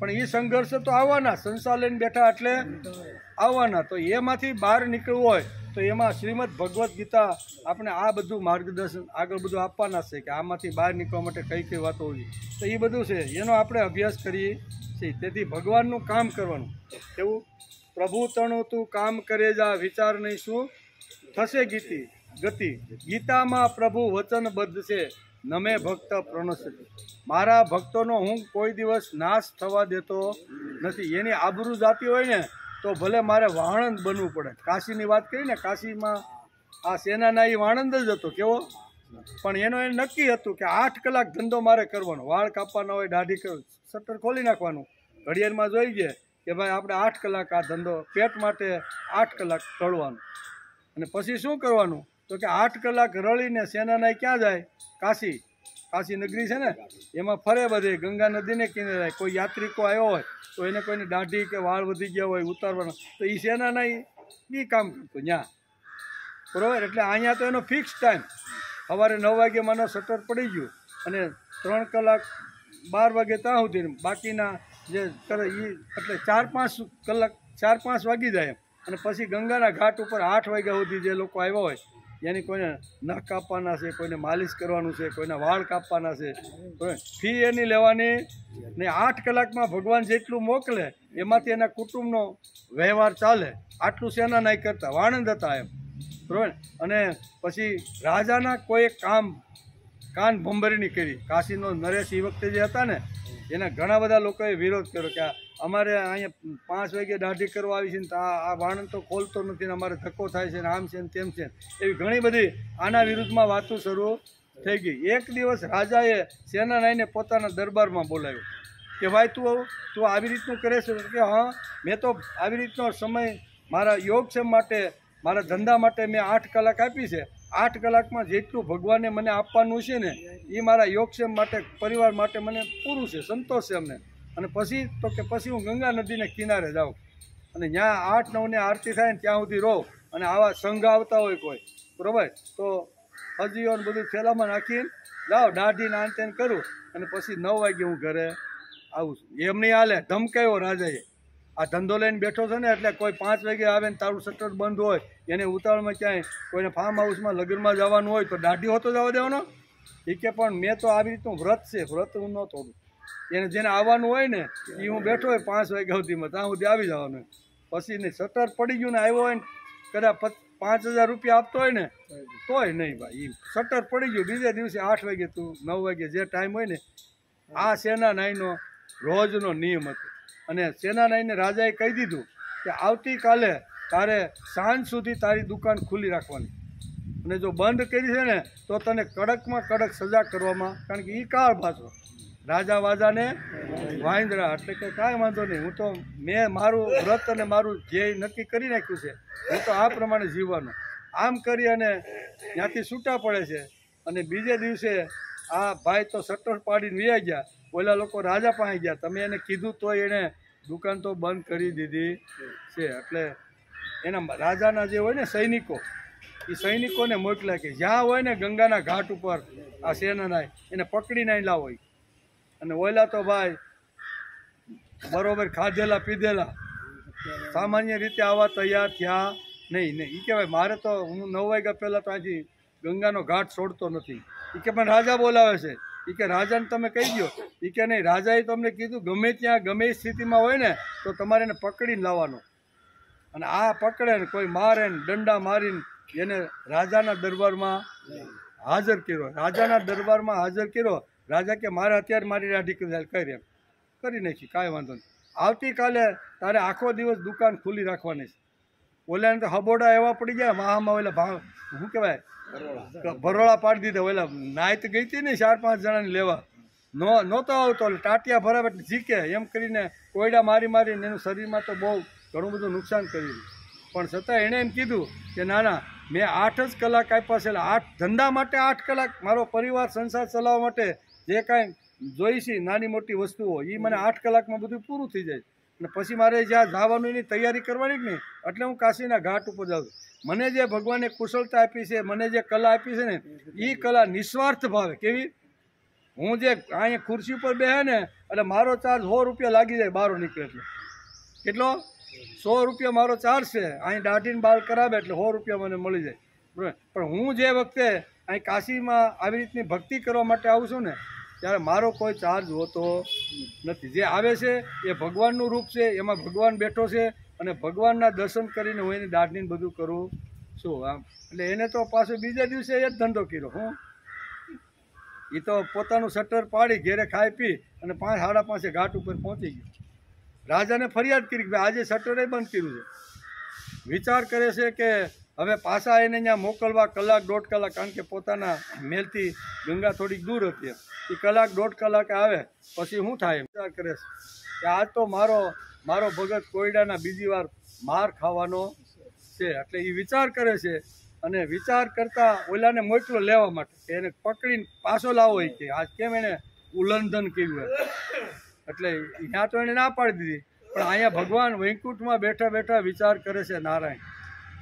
પણ એ સંઘર્ષ તો આવવાના, સંસાર લઈને બેઠા એટલે આવવાના. તો એમાંથી બહાર નીકળવું હોય તો એમાં શ્રીમદ ભગવદ્ ગીતા આપણે આ બધું માર્ગદર્શન આગળ બધું આપવાના છે કે આમાંથી બહાર નીકળવા માટે કઈ કઈ વાતો હોવી. તો એ બધું છે, એનો આપણે અભ્યાસ કરીએ છીએ. તેથી ભગવાનનું કામ કરવાનું. એવું પ્રભુ તણું તું કામ કરે જા, વિચાર નહીં શું થશે ગતિ. ગીતામાં પ્રભુ વચનબદ્ધ છે, નમે ભક્ત પ્રણસતી. મારા ભક્તોનો હું કોઈ દિવસ નાશ થવા દેતો નથી. એની આબરૂ જાતી હોય ને તો ભલે મારે વાણંદ બનવું પડે. કાશીની વાત કરી ને, કાશીમાં આ સેનાના એ વાણંદ જ હતો. કેવો? પણ એનો એ નક્કી હતું કે 8 કલાક ધંધો મારે કરવાનો. વાળ કાપવાના હોય, દાઢી કરવી, શટર ખોલી નાખવાનું. ઘડિયાળમાં જોઈ ગયા કે ભાઈ આપણે 8 કલાક આ ધંધો, પેટ માટે 8 કલાક રળવાનું. અને પછી શું કરવાનું? તો કે 8 કલાક રળીને સેનાના ક્યાં જાય? કાશી નગરી છે ને, એમાં ફરે બધે. ગંગા નદીને કિનારે કોઈ યાત્રિકો આવ્યો હોય તો એને કોઈને દાઢી કે વાળ વધી ગયા હોય ઉતારવાના, તો એ સેનાના એ કામ કરતો ત્યાં. બરાબર, એટલે અહીંયા તો એનો ફિક્સ ટાઈમ. સવારે 9 વાગે માનો શટર પડી ગયું અને 3 કલાક 12 વાગે ત્યાં સુધી, બાકીના જે કરે એ એટલે 4-5 કલાક, 4-5 વાગી જાય એમ. અને પછી ગંગાના ઘાટ ઉપર 8 વાગ્યા સુધી જે લોકો આવ્યા હોય એની કોઈને નખ કાપવાના છે, કોઈને માલિશ કરવાનું છે, કોઈના વાળ કાપવાના છે, ફી એની લેવાની ને. 8 કલાકમાં ભગવાન જેટલું મોકલે એમાંથી એના કુટુંબનો વ્યવહાર ચાલે. આટલું સેના નહીં કરતા, વાણંદ હતા એમ. બરાબર. અને પછી રાજાના કોઈ કાન ભંભરીની કરી. કાશીનો નરેશ એ વખતે જે હતા ને, એના ઘણા બધા લોકોએ વિરોધ કર્યો કે અમારે અહીંયા 5 વાગે દાઢી કરવા આવી છે ને આ વાણંદ તો ખોલતો નથી ને અમારે ધક્કો થાય છે ને આમ છે ને તેમ છે. એવી ઘણી બધી આના વિરુદ્ધમાં વાતો શરૂ થઈ ગઈ. એક દિવસ રાજાએ સેનાનાઈને પોતાના દરબારમાં બોલાવ્યો કે ભાઈ તું આવી રીતનું કરે છે? કે હા, મેં તો આવી રીતનો સમય મારા યોગક્ષેમ માટે, મારા ધંધા માટે મેં 8 કલાક આપી છે. 8 કલાકમાં જેટલું ભગવાને મને આપવાનું છે ને એ મારા યોગક્ષેમ માટે, પરિવાર માટે મને પૂરું છે, સંતોષ છે અમને. અને પછી તો કે પછી હું ગંગા નદીને કિનારે જાઉં અને ત્યાં 8-9 ની આરતી થાય ને ત્યાં સુધી રહો. અને આવા સંઘ આવતા હોય કોઈ, બરાબર, તો હજીઓને બધું થેલામાં નાખીને જાઓ, દાઢી નાન તેન કરું અને પછી 9 વાગે હું ઘરે આવું છું. એમ નહીં હાલે. ધમકાયો રાજાએ. આ ધંધો લઈને બેઠો છે ને એટલે કોઈ 5 વાગે આવે ને તારું શટર બંધ હોય, એને ઉતાવળમાં ક્યાંય કોઈને ફાર્મ હાઉસમાં લગ્નમાં જવાનું હોય તો દાઢી હોતો જવા દેવાનો. એ કે પણ મેં તો આવી રીતનું વ્રત છે, વ્રત હું ન તોડું. એને જેને આવવાનું હોય ને એ હું બેઠો હોય 5 વાગ્યા સુધીમાં, ત્યાં સુધી આવી જવાનું. પછી નહીં, શટર પડી ગયું ને આવ્યો હોય ને, કદાચ 5000 રૂપિયા આપતો હોય ને તોય નહીં ભાઈ. એ શટર પડી ગયું, બીજે દિવસે 8 વાગે તું 9 વાગે જે ટાઈમ હોય ને. આ સેનાનાઈનો રોજનો નિયમ હતો. અને સેનાનાઈને રાજાએ કહી દીધું કે આવતીકાલે તારે સાંજ સુધી તારી દુકાન ખુલ્લી રાખવાની, અને જો બંધ કરી છે ને તો તને કડકમાં કડક સજા કરવામાં. કારણ કે એ કાળ પાછો રાજા વાજાને વાંદરા, એટલે કે કાંઈ વાંધો નહીં, હું તો મેં મારું વ્રત અને મારું ધ્યેય નક્કી કરી નાખ્યું છે, હું તો આ પ્રમાણે જીવવાનું. આમ કરી અને ત્યાંથી છૂટા પડે છે. અને બીજે દિવસે આ ભાઈ તો શટર પાડીને વ્યા ગયા. ઓલા લોકો રાજા પાસે ગયા, તમે એને કીધું તોય એણે દુકાન તો બંધ કરી દીધી છે. એટલે એના રાજાના જે હોય ને સૈનિકો, એ સૈનિકોને મોકલ્યા કે જ્યાં હોય ને ગંગાના ઘાટ ઉપર આ સેનાના એને પકડીને લાવો. અને ઓલા તો ભાઈ બરોબર ખાધેલા પીધેલા સામાન્ય રીતે આવા તૈયાર થયા નહીં નહીં. એ કહેવાય મારે તો હું 9 વાગ્યા પહેલાં તો અહીંથી ગંગાનો ઘાટ છોડતો નથી. એ કે પણ રાજા બોલાવે છે. એ કે રાજાને તમે કહી દો. એ કે નહીં, રાજાએ તમને કીધું ગમે ત્યાં ગમે એ સ્થિતિમાં હોય ને તો તમારે એને પકડીને લાવવાનો. અને આ પકડે ને કોઈ મારે ને દંડા મારીને એને રાજાના દરબારમાં હાજર કર્યો. રાજાના દરબારમાં હાજર કર્યો. રાજા કે મારે અત્યારે મારી દાઢી કરી એમ કરી નાખી, કાંઈ વાંધો નહીં. આવતીકાલે તારે આખો દિવસ દુકાન ખુલ્લી રાખવાની છે. ઓલાને તો હબોડા એવા પડી ગયા મહામાં, ઓલા ભાવ શું કહેવાય ભરોળા પાડી દીધા. ઓલા નાયત ગઈ હતી ને 4-5 જણાને લેવા, નહોતો આવતો, ટાટિયા ભરાવે એટલે જીકે એમ કરીને કોયડા મારીને એનું શરીરમાં તો બહુ ઘણું બધું નુકસાન કરી દીધું. પણ છતાં એણે એમ કીધું કે ના ના, મેં 8 જ કલાક આપ્યા છે, એટલે 8 ધંધા માટે 8 કલાક, મારો પરિવાર સંસાર ચલાવવા માટે જે કાંઈ જોઈશી નાની મોટી વસ્તુઓ એ મને 8 કલાકમાં બધું પૂરું થઈ જાય. અને પછી મારે જ્યાં જવાનું એની તૈયારી કરવાની જ નહીં. એટલે હું કાશીના ઘાટ ઉપર જાઉં છું. મને જે ભગવાને કુશળતા આપી છે, મને જે કલા આપી છે ને, એ કલા નિસ્વાર્થ ભાવે. કેવી? હું જે અહીંયા ખુરશી ઉપર બેહે ને એટલે મારો ચાર્જ 100 રૂપિયા લાગી જાય બહાર નીકળે એટલે. કેટલો? 100 રૂપિયા મારો ચાર્જ છે. અહીં દાઢીને બાલ કરાવે એટલે 100 રૂપિયા મને મળી જાય, બરાબર. પણ હું જે વખતે અહીં કાશીમાં આવી રીતની ભક્તિ કરવા માટે આવું છું ને ત્યારે મારો કોઈ ચાર્જ હોતો નથી. જે આવે છે એ ભગવાનનું રૂપ છે, એમાં ભગવાન બેઠો છે અને ભગવાનના દર્શન કરીને હું એની દાઢીને બધું કરું છું આમ. એટલે એને તો પાછો બીજા દિવસે એ જ ધંધો કર્યો. હું એ તો પોતાનું શટર પાડી ઘેરે ખાઈ પી અને 5-5:30 ઘાટ ઉપર પહોંચી ગયો. રાજાને ફરિયાદ કરી કે ભાઈ આજે શટરે બંધ કર્યું છે. વિચાર કરે છે કે હવે પાછા એને અહીંયા મોકલવા 1-1.5 કલાક, કારણ કે પોતાના મહેલથી ગંગા થોડીક દૂર હતી. એ 1-1.5 કલાકે આવે પછી શું થાય? વિચાર કરે છે કે આજ તો મારો ભગત કોયડાના બીજી વાર માર ખાવાનો છે. એટલે એ વિચાર કરે છે અને વિચાર કરતાં ઓલાને મોકલો લેવા માટે, એને પકડીને પાછો લાવો. એ કે આજ કેમ એને ઉલ્લંઘન કર્યું એમ. એટલે ત્યાં તો એને ના પાડી દીધી. પણ અહીંયા ભગવાન વૈકુંઠમાં બેઠા બેઠા વિચાર કરે છે નારાયણ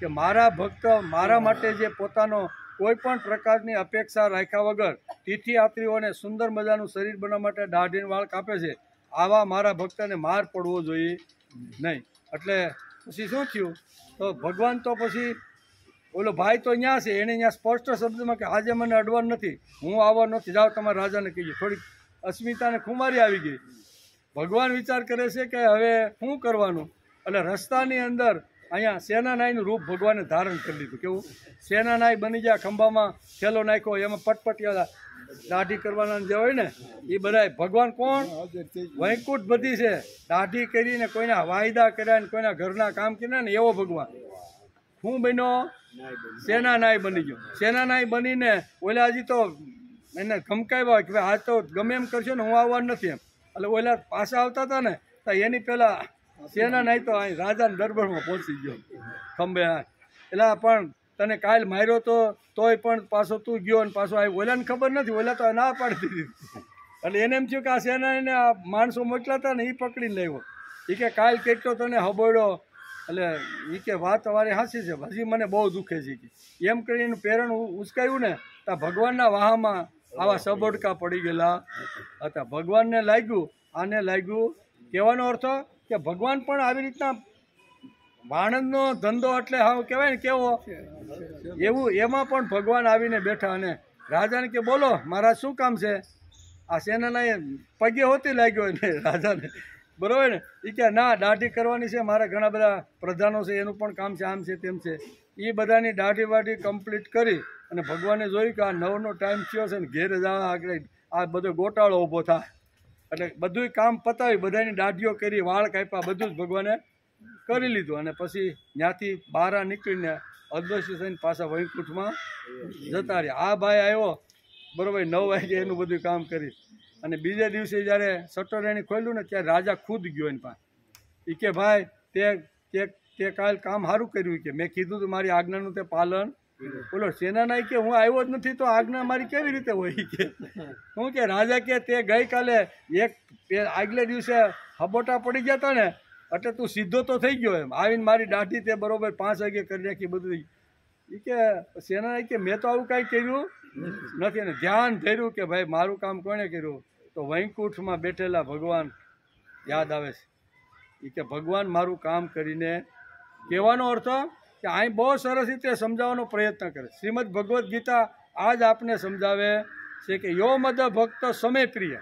કે મારા ભક્ત મારા માટે જે પોતાનો કોઈ પણ પ્રકારની અપેક્ષા રાખ્યા વગર તીર્થયાત્રીઓને સુંદર મજાનું શરીર બનાવવા માટે દાઢીને વાળ કાપે છે, આવા મારા ભક્તને માર પડવો જોઈએ નહીં. એટલે પછી શું થયું? તો ભગવાન તો પછી ઓલો ભાઈ તો અહીંયા છે, એણે અહીંયા સ્પષ્ટ શબ્દમાં કે આજે મને અડવાનું નથી, હું આવવા નથી, જાઓ તમારા રાજાને કહીએ. થોડીક અસ્મિતાને ખુમારી આવી ગઈ. ભગવાન વિચાર કરે છે કે હવે શું કરવાનું? એટલે રસ્તાની અંદર અહીંયા સેનાનાયનું રૂપ ભગવાને ધારણ કરી લીધું. કેવું? સેનાનાય બની ગયા, ખંભામાં થેલો નાખ્યો, એમાં પટપટિયા દાઢી કરવાના જે હોય ને એ બધા. ભગવાન કોણ? વૈકુંઠ બધી છે. દાઢી કરીને કોઈના વાયદા કર્યા ને કોઈના ઘરના કામ કર્યા ને એવો ભગવાન. હું બન્યો? સેનાનાય બની ગયો. સેનાનાય બનીને ઓલા હજી તો એને ધમકાવ્યા કે ભાઈ આજ તો ગમે એમ કરશો ને, હું આવવાનું નથી એમ. એટલે ઓલા પાછા આવતા હતા ને તો એની પહેલાં સેનાનાય તો અહીં રાજાના દરબારમાં પહોંચી ગયો ખંભે. એટલે પણ તને કાલ માર્યો તોય પણ પાછો તું ગયો ને પાછો આવ્યો. ઓલાને ખબર નથી, ઓલા તો ના પાડી દીધી. એટલે એને એમ થયું કે આ સેનાને આ માણસો મોકલા હતા ને એ પકડીને લાવ્યો. એ કે કાલ કેટલો તને હબોડ્યો. એટલે એ કે વાત તમારી સાચી છે, હજી મને બહુ દુખે છે કે એમ કરીને પ્રેરણ ઉચકાયું ને તો ભગવાનના વાહામાં આવા સબોડકા પડી ગયેલા હતા. ભગવાનને લાગ્યું, આને લાગ્યું. કહેવાનો અર્થ કે ભગવાન પણ આવી રીતના વાણંદનો ધંધો એટલે હા કહેવાય ને કેવો એવું, એમાં પણ ભગવાન આવીને બેઠા અને રાજાને કે બોલો મારા શું કામ છે? આ સેનાના પગે હોતી લાગ્યો ને રાજાને, બરાબર ને. એ કે ના, દાઢી કરવાની છે, મારા ઘણા બધા પ્રધાનો છે, એનું પણ કામ છે, આમ છે તેમ છે. એ બધાની દાઢી વાઢી કમ્પ્લીટ કરી અને ભગવાને જોયું કે આ 9નો ટાઈમ થયો છે ને ઘેરે જવા આગળ આ બધો ગોટાળો ઊભો થાય. એટલે બધું કામ પતાવી, બધાની દાઢીઓ કરી, વાળ કાપ્યા, બધું જ ભગવાને કરી લીધું. અને પછી ત્યાંથી બહાર નીકળીને અદૃશ્ય થઈને પાછા વૈકુંઠમાં જતા રહ્યા. આ ભાઈ આવ્યો, બરાબર 9 વાગે એનું બધું કામ કરી. અને બીજા દિવસે જ્યારે શટર એણે ખોલ્યું ને ત્યારે રાજા ખુદ ગયો એની પાસે. એ કે ભાઈ તે કાલ કામ સારું કર્યું કે મેં કીધું તું મારી આજ્ઞાનું તે પાલન. બોલો સેનાનાય કે હું આવ્યો જ નથી તો આજ્ઞા મારી કેવી રીતે હોય કે હું કે રાજા કે તે ગઈકાલે આગલે દિવસે હબોટા પડી ગયા હતા ને એટલે તું સીધો તો થઈ ગયો એમ. આવીને મારી દાઢી તે બરોબર 5 વાગે કરી નાખી બધું. એ કે સેનાનાય કે મેં તો આવું કાંઈ કર્યું નથી. અને ધ્યાન ધર્યું કે ભાઈ મારું કામ કોણે કર્યું? તો વૈકુંઠમાં બેઠેલા ભગવાન યાદ આવે છે. એ કે ભગવાન મારું કામ કરીને, કહેવાનો અર્થ કે કે અહીં બહુ સરસ રીતે સમજાવવાનો પ્રયત્ન કરે. શ્રીમદ ભગવદ્ ગીતા આજ આપને સમજાવે છે કે યો મદ ભક્ત સમે પ્રિય.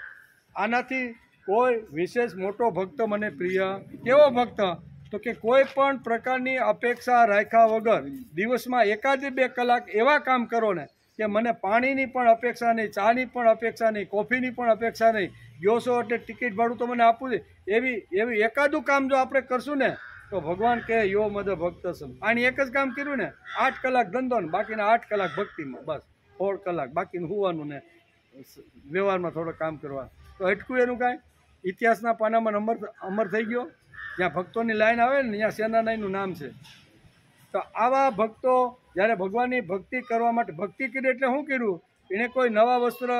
આનાથી કોઈ વિશેષ મોટો ભક્ત મને પ્રિય. કેવો ભક્ત? તો કે કોઈ પણ પ્રકારની અપેક્ષા રાખ્યા વગર દિવસમાં 1-2 કલાક એવા કામ કરો ને કે મને પાણીની પણ અપેક્ષા નહીં, ચાની પણ અપેક્ષા નહીં, કોફીની પણ અપેક્ષા નહીં, ગયો છો એટલે ટિકિટ ભાડું તો મને આપવું છે, એવી એકાદું કામ જો આપણે કરશું ને તો ભગવાન કહે યો મદ ભક્ત સમ. આની એક જ કામ કર્યું ને 8 કલાક ધંધો ને બાકીના 8 કલાક ભક્તિમાં, બસ 16 કલાક બાકીનું હોવાનું ને વ્યવહારમાં થોડું કામ કરવા. તો અટકું એનું કાંઈ? ઇતિહાસના પાનામાં અમર થઈ ગયો. જ્યાં ભક્તોની લાઈન આવે ને ત્યાં સેનાનાઈનું નામ છે. તો આવા ભક્તો જ્યારે ભગવાનની ભક્તિ કરવા માટે ભક્તિ કરી એટલે શું કર્યું? એણે કોઈ નવા વસ્ત્ર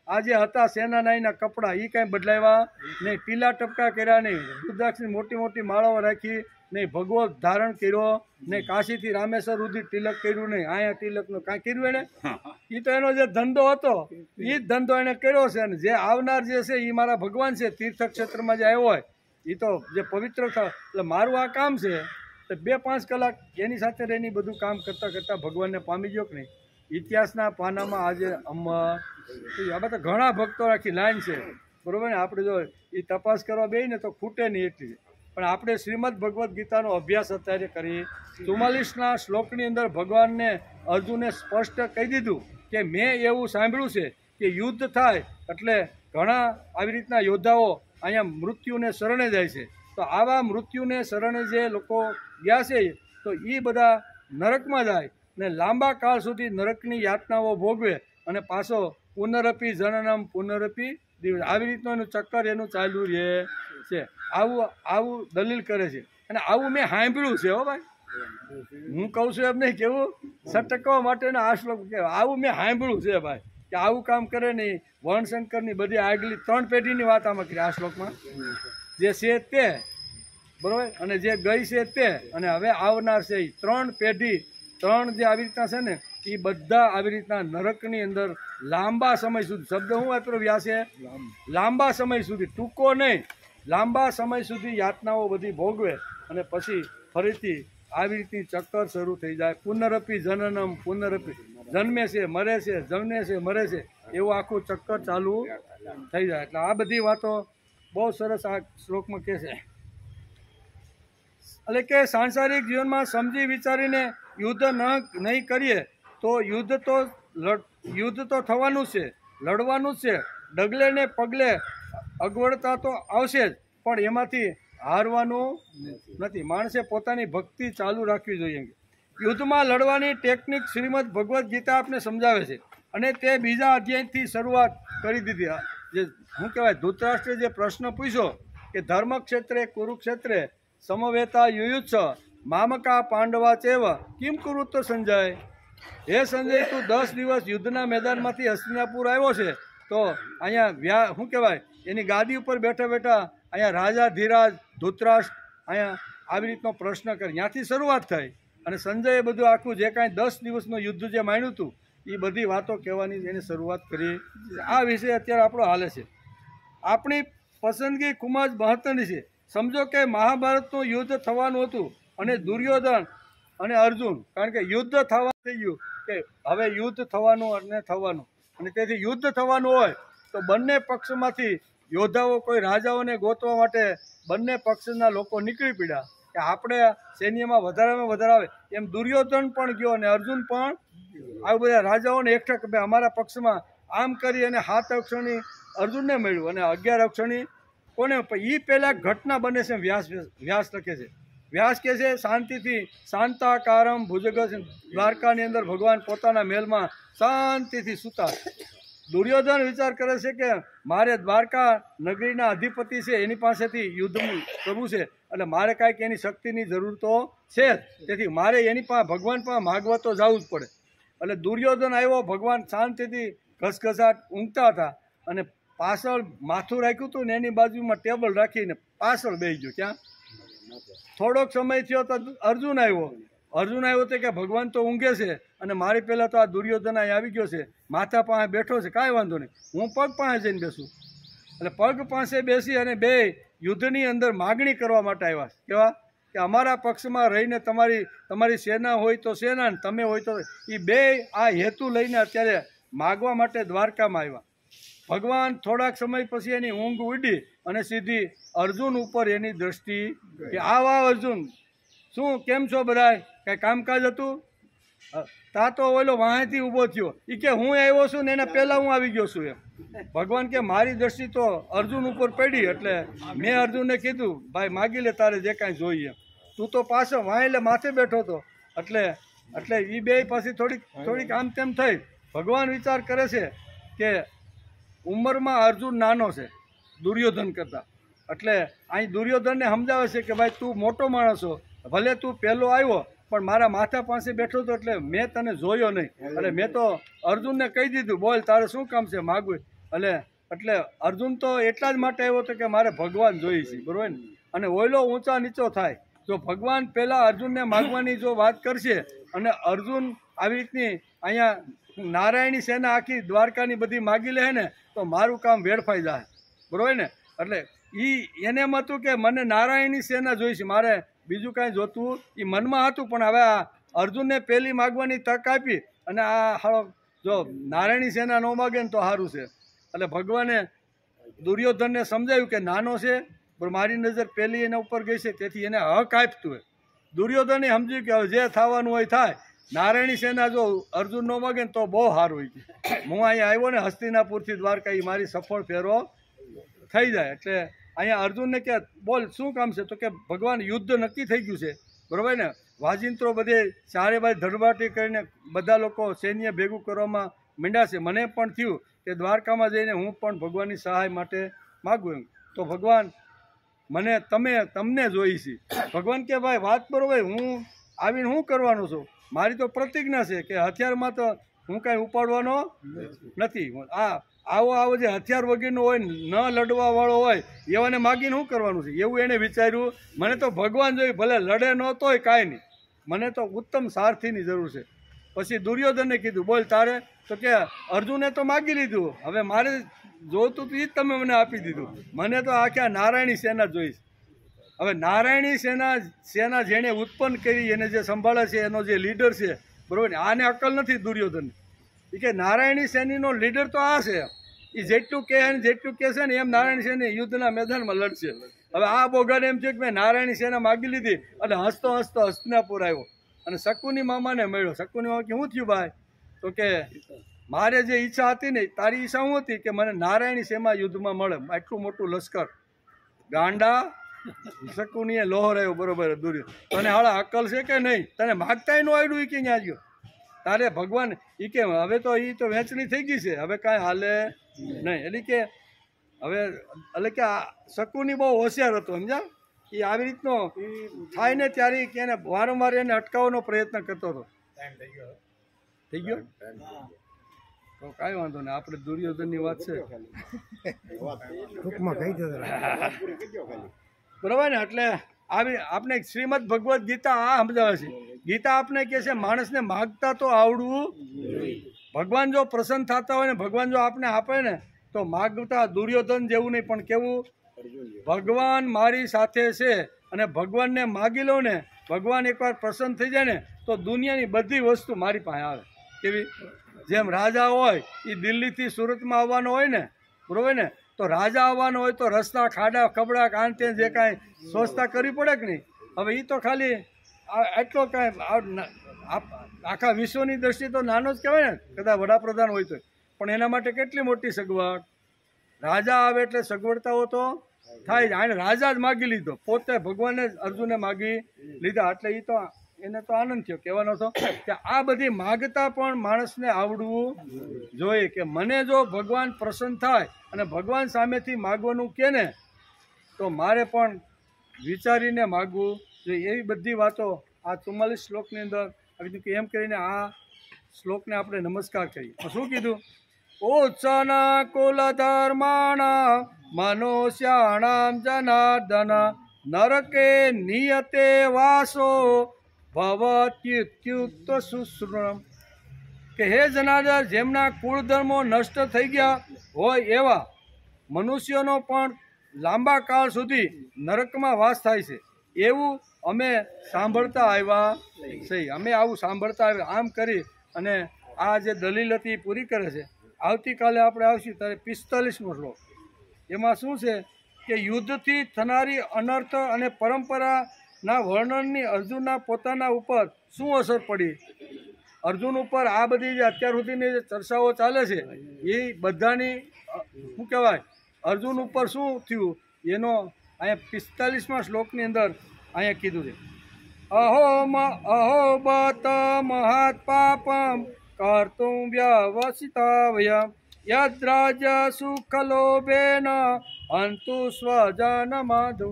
આજે હતા સેનાનાઈના કપડાં એ કાંઈ બદલાવ્યા નહીં, ટીલા ટપકા કર્યા નહીં, રુદ્રાક્ષની મોટી મોટી માળાઓ રાખી નહીં, ભગવો ધારણ કર્યો નહીં, કાશીથી રામેશ્વર સુધી તિલક કર્યું નહીં, અહીંયા તિલકનું કાંઈ કર્યું એણે? એ તો એનો જે ધંધો હતો એ જ ધંધો એણે કર્યો છે. અને જે આવનાર જે છે એ મારા ભગવાન છે. તીર્થક્ષેત્રમાં જે આવ્યો હોય એ તો જે પવિત્ર થાય. એટલે મારું આ કામ છે તો 2-5 કલાક એની સાથે રહીને બધું કામ કરતાં કરતાં ભગવાનને પામી ગયો કે નહીં? ઇતિહાસના પાનામાં આજે આમાં તો ઘણા ભક્તો રાખી લાઈન છે, બરાબર ને? આપણે જો એ તપાસ કરવા બેસીએ ને તો ખૂટે નહીં એટલી. પણ આપણે શ્રીમદ ભગવદ્ ગીતાનો અભ્યાસ અત્યારે કરી 44ના શ્લોકની અંદર ભગવાનને અર્જુને સ્પષ્ટ કહી દીધું કે મેં એવું સાંભળ્યું છે કે યુદ્ધ થાય એટલે ઘણા આવી રીતના યોદ્ધાઓ અહીંયા મૃત્યુને શરણે જાય છે. તો આવા મૃત્યુને શરણે જે લોકો ગયા છે તો એ બધા નરકમાં જાય ને લાંબા કાળ સુધી નરકની યાતનાઓ ભોગવે અને પાછો પુનરપી જનનમ પુનરપી દિવસ આવી રીતનું એનું ચક્કર એનું ચાલ્યું રહે છે. આવું દલીલ કરે છે. અને આવું મેં સાંભળ્યું છે. હો ભાઈ, હું કહું છું એમ નહીં કેવું સટકવા માટેનો આ શ્લોક કહેવાય. આવું મેં સાંભળ્યું છે ભાઈ કે આવું કામ કરે નહીં. વર્ણશંકરની બધી આગલી 3 પેઢીની વાત આમાં કરી આ શ્લોકમાં. જે છે તે બરાબર, અને જે ગઈ છે તે, અને હવે આવનાર છે એ 3 પેઢી, 3 જે આવી રીતના છે ને એ બધા આવી રીતના નરકની અંદર લાંબા સમય સુધી, શબ્દ હું વાપરો વ્યાસે, લાંબા સમય સુધી, ટૂંકો નહીં, લાંબા સમય સુધી યાતનાઓ બધી ભોગવે અને પછી ફરીથી આવી રીતની ચક્કર શરૂ થઈ જાય. પુનરપી જનનમ પુનરપી, જન્મે છે મરે છે, જન્મે છે મરે છે, એવું આખું ચક્કર ચાલુ થઈ જાય. એટલે આ બધી વાતો બહુ સરસ આ શ્લોકમાં કહે છે. એટલે કે સાંસારિક જીવનમાં સમજી વિચારીને યુદ્ધ નહીં કરીએ તો યુદ્ધ તો થવાનું જ છે, લડવાનું જ છે. ડગલે ને પગલે અગવડતા તો આવશે જ, પણ એમાંથી હારવાનું નથી. માણસે પોતાની ભક્તિ ચાલુ રાખવી જોઈએ. યુદ્ધમાં લડવાની ટેકનિક શ્રીમદ ભગવદ્ ગીતા આપને સમજાવે છે. અને તે બીજા અધ્યાયથી શરૂઆત કરી દીધી. જે શું કહેવાય, ધૃતરાષ્ટ્રે જે પ્રશ્ન પૂછ્યો કે ધર્મક્ષેત્રે કુરુક્ષેત્રે સમવેતા યુયુત્સ મામકા પાંડવા ચેવ કિમ કુરુત સંજય. હે સંજય, તું 10 દિવસ યુદ્ધના મેદાનમાંથી હસ્તિનાપુર આવ્યો છે તો અહીંયા શું કહેવાય એની ગાદી ઉપર બેઠા બેઠા અહીંયા રાજા ધીરાજ ધૃતરાષ્ટ્ર અહીંયા આવી રીતનો પ્રશ્ન કરે. ત્યાંથી શરૂઆત થઈ અને સંજયે બધું આખું જે કાંઈ 10 દિવસનું યુદ્ધ જે માન્યું હતું એ બધી વાતો કહેવાની એની શરૂઆત કરી. આ વિષય અત્યારે આપણો હાલે છે. આપણી પસંદગી ખૂબ જ મહત્ત્વની છે. સમજો કે મહાભારતનું યુદ્ધ થવાનું હતું અને દુર્યોધન અને અર્જુન, કારણ કે યુદ્ધ થવા થઈ ગયું કે હવે યુદ્ધ થવાનું અને થવાનું, અને તેથી યુદ્ધ થવાનું હોય તો બંને પક્ષમાંથી યોદ્ધાઓ કોઈ રાજાઓને ગોતવા માટે બંને પક્ષના લોકો નીકળી પડ્યા કે આપણે સૈન્યમાં વધારેમાં વધારે આવે. એમ દુર્યોધન પણ ગયો અને અર્જુન પણ આ બધા રાજાઓને એકઠા કે ભાઈ અમારા પક્ષમાં આમ કરી અને 7 અક્ષરની અર્જુનને મળ્યું અને 11 અક્ષરની કોને. એ પહેલાં ઘટના બને છે. વ્યાસ લખે છે. વ્યાસ કહે છે શાંતિથી શાંતાકારમ ભુજગ, દ્વારકાની અંદર ભગવાન પોતાના મહેલમાં શાંતિથી સૂતા. દુર્યોધન વિચાર કરે છે કે મારે દ્વારકા નગરીના અધિપતિ છે એની પાસેથી યુદ્ધ કરવું છે, એટલે મારે કાંઈક એની શક્તિની જરૂર તો છે જ, તેથી મારે એની પાસે ભગવાન પાસે માગવા તો જવું જ પડે. એટલે દુર્યોધન આવ્યો, ભગવાન શાંતિથી ઘસઘસાટ ઊંઘતા હતા અને પાછળ માથું રાખ્યું હતું ને એની બાજુમાં ટેબલ રાખીને પાછળ બેસી ગયો. ક્યાં? થોડોક સમય થયો તો અર્જુન આવ્યો તો કે ભગવાન તો ઊંઘે છે અને મારી પહેલાં તો આ દુર્યોધન અહીં આવી ગયો છે, માથા પાસે બેઠો છે, કાંઈ વાંધો નહીં, હું પગ પાસે જઈને બેસું. એટલે પગ પાસે બેસી અને બે યુદ્ધની અંદર માગણી કરવા માટે આવ્યા. કેવા? કે અમારા પક્ષમાં રહીને તમારી સેના હોય તો સેના, ને તમે હોય તો એ બે આ હેતુ લઈને અત્યારે માગવા માટે દ્વારકામાં આવ્યા. ભગવાન થોડાક સમય પછી એની ઊંઘ ઉડી અને સીધી અર્જુન ઉપર એની દ્રષ્ટિ કે આવા અર્જુન, શું કેમ છો બધાય, કાંઈ કામકાજ હતું? તા તો ઓલો વાંહેથી ઊભો થયો, એ કે હું આવ્યો છું ને એના પહેલાં હું આવી ગયો છું એમ. ભગવાન કે મારી દ્રષ્ટિ તો અર્જુન ઉપર પડી, એટલે મેં અર્જુનને કીધું ભાઈ માગી લે તારે જે કાંઈ જોઈએ. તું તો પાછો વાંહેલે માથે બેઠો હતો, એટલે એ બે પાછી થોડીક આમ તેમ થઈ. ભગવાન વિચાર કરે છે કે ઉંમરમાં અર્જુન નાનો છે દુર્યોધન કરતાં, એટલે અહીં દુર્યોધનને સમજાવે છે કે ભાઈ તું મોટો માણસ છો, ભલે તું પહેલો આવ્યો પણ મારા માથા પાસે બેઠો હતો એટલે મેં તને જોયો નહીં, એટલે મેં તો અર્જુનને કહી દીધું બોલ તારે શું કામ છે માગવું. એટલે અર્જુન તો એટલા જ માટે આવ્યો હતો કે મારે ભગવાન જોઈએ છે, બરોબર ને. અને ઓયલો ઊંચા નીચો થાય, જો ભગવાન પહેલાં અર્જુનને માગવાની જો વાત કરશે અને અર્જુન આવી રીતની અહીંયા નારાયણી સેના આખી દ્વારકાની બધી માગી લે ને તો મારું કામ વેડફાઈ જાય, બરોબર ને. એટલે એને એમ હતું કે મને નારાયણી સેના જોઈશે, મારે બીજું કાંઈ જોતું એ મનમાં હતું. પણ હવે આ અર્જુનને પહેલી માગવાની તક આપી અને આ હાલો જો નારાયણી સેના ન માગે ને તો સારું છે. એટલે ભગવાને દુર્યોધનને સમજાવ્યું કે નાનો છે પણ મારી નજર પહેલી એના ઉપર ગઈ છે, તેથી એને હક આપતું હોય. દુર્યોધને સમજ્યું કે હવે જે થવાનું હોય થાય, નારાયણી સેના જો અર્જુન ન માગે ને તો બહુ સારું હોય. હું અહીંયા આવ્યો ને હસ્તિનાપુરથી દ્વારકા, એ મારી સફળ ફેરો થઈ જાય. એટલે અહીંયા અર્જુનને કે બોલ શું કામ છે, તો કે ભગવાન યુદ્ધ નક્કી થઈ ગયું છે, બરાબર ને. વાજિંત્રો બધે ચારે બાજુ ધડબાટી કરીને બધા લોકો સૈન્ય ભેગું કરવામાં માંડ્યા છે. મને પણ થયું કે દ્વારકામાં જઈને હું પણ ભગવાનની સહાય માટે માગું એમ. તો ભગવાન મને તમને જોઈ છે. ભગવાન કે ભાઈ વાત બરોબર, હું આવીને શું કરવાનો છું, મારી તો પ્રતિજ્ઞા છે કે હથિયારમાં તો હું કાંઈ ઉપાડવાનો નથી. આવો જે હથિયાર વગેરેનું હોય ન લડવાવાળો હોય એવાને માગીને શું કરવાનું છે, એવું એણે વિચાર્યું. મને તો ભગવાન જોઈ, ભલે લડે ન તોય કાંઈ નહીં, મને તો ઉત્તમ સારથીની જરૂર છે. પછી દુર્યોધનને કીધું બોલ તારે, તો કે અર્જુને તો માગી લીધું, હવે મારે જોતું તો એ જ તમે મને આપી દીધું, મને તો આખા નારાયણી સેના જોઈશ. હવે નારાયણી સેના જેણે ઉત્પન્ન કરી, એને જે સંભાળે છે, એનો જે લીડર છે, બરાબર ને. આને અક્કલ નથી દુર્યોધન. એ કે નારાયણી સેનાનો લીડર તો આ છે, એ જેટલું કહેશે ને એમ નારાયણ સેના યુદ્ધના મેદાનમાં લડશે. હવે આ બોગાને એમ થયું કે મેં નારાયણી સેના માગી લીધી, એટલે હસતો હસ્તિનાપુર આવ્યો અને શકુની મામાને મળ્યો. શકુની મામા કે શું થયું ભાઈ, તો કે મારે જે ઈચ્છા હતી ને, તારી ઈચ્છા શું હતી કે મને નારાયણી સેના યુદ્ધમાં મળે, આટલું મોટું લશ્કર. ગાંડા શકુનીએ લોહરાયો, બરોબર. દુર્યોધન તને હાળા અક્કલ છે કે નહીં, તને માગતાય ન આવડ્યું એ કે ત્યાં ગયો તારે ભગવાન. એ કે હવે તો એ તો વહેંચણી થઈ ગઈ છે, હવે કાંઈ હાલે નહીં. એટલે કે આ શકુની બહુ હોશિયાર હતો, સમજ્યા. એ આવી રીતનો થાય ને ત્યારે એને વારંવાર એને અટકાવવાનો પ્રયત્ન કરતો હતો. થઈ ગયો તો કાંઈ વાંધો નહીં, આપણે દુર્યોધનની વાત છે બરાબર ને. એટલે આપણે શ્રીમદ ભગવદ્ ગીતા આ સમજાવે છે. ગીતા આપણે કહે છે માણસને માગતા તો આવડવું. ભગવાન જો પ્રસન્ન થતા હોય ને, ભગવાન જો આપણે આપે ને તો માગતા દુર્યોધન જેવું નહીં, પણ કેવું ભગવાન મારી સાથે છે અને ભગવાનને માગી લો ને, ભગવાન એકવાર પ્રસન્ન થઈ જાય ને તો દુનિયાની બધી વસ્તુ મારી પાસે આવે. કેવી? જેમ રાજા હોય એ દિલ્હીથી સુરતમાં આવવાનો હોય ને, બરોબર ને, તો રાજા આવવાનો હોય તો રસ્તા ખાડા ખબડા કાંતે જે કાંઈ સ્વચ્છતા કરવી પડે કે નહીં. હવે એ તો ખાલી એટલો કાંઈ આખા વિશ્વની દ્રષ્ટિએ તો નાનો જ કહેવાય ને, કદાચ વડાપ્રધાન હોય તો, પણ એના માટે કેટલી મોટી સગવડ. રાજા આવે એટલે સગવડતાઓ તો થાય જ. આને રાજા જ માગી લીધો, પોતે ભગવાને અર્જુને માગી લીધા, એટલે એ તો એને તો આનંદ થયો. કહેવાનો હતો કે આ બધી માગતા પણ માણસને આવડવું જોઈએ, કે મને જો ભગવાન પ્રસન્ન થાય અને ભગવાન સામેથી માગવાનું કે ને તો મારે પણ વિચારીને માગવું જોઈએ. એવી બધી વાતો આ 44 શ્લોકની અંદર કીધું કે એમ કરીને આ શ્લોકને આપણે નમસ્કાર કરીએ. શું કીધું? ઉત્સન કુલ ધર્માણા મનુષ્યાણામ જનાર્દન નરકે નિયતે વાસો ભવત્યુક્ત સુશ્રમ. કે હે જનાર્દન, જેમના કુળ ધર્મો નષ્ટ થઈ ગયા હોય એવા મનુષ્યોનો પણ લાંબા કાળ સુધી નરકમાં વાસ થાય છે, એવું અમે સાંભળતા આવ્યા છે. અમે આવું સાંભળતા આવ્યા. આમ કરી અને આ જે દલીલ હતી એ પૂરી કરે છે. આવતીકાલે આપણે આવશું ત્યારે 45મો શ્લોક. એમાં શું છે કે યુદ્ધથી થનારી અનર્થ અને પરંપરાના વર્ણનની અર્જુનના પોતાના ઉપર શું અસર પડી. અર્જુન ઉપર આ બધી જે અત્યાર સુધીની જે ચર્ચાઓ ચાલે છે એ બધાની શું કહેવાય અર્જુન ઉપર શું થયું એનો અહીંયા 45મા શ્લોકની અંદર અહીંયા કીધું છે. અહો બત મહત પાપમ કર્તુમ વ્યવસિતાવયમ યદ્રાજ્ય સુખલોભેન અંતુ સ્વજન માધુ.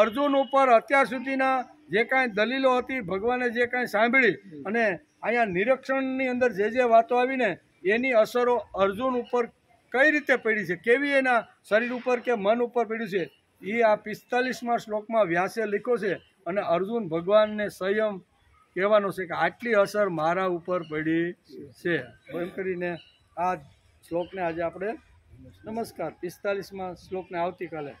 અર્જુન ઉપર અત્યાર સુધીના જે કાંઈ દલીલો હતી, ભગવાને જે કાંઈ સાંભળી અને અહીંયા નિરીક્ષણની અંદર જે વાતો આવીને એની અસરો અર્જુન ઉપર કઈ રીતે પડી છે, કેવી એના શરીર ઉપર કે મન ઉપર પડ્યું છે, એ આ 45મા શ્લોકમાં વ્યાસે લખ્યો છે. અને અર્જુન ભગવાનને સંયમ કહેવાનો છે કે આટલી અસર મારા ઉપર પડી છે. એમ કરીને આ શ્લોકને આજે આપણે નમસ્કાર. 45મા શ્લોકને આવતીકાલે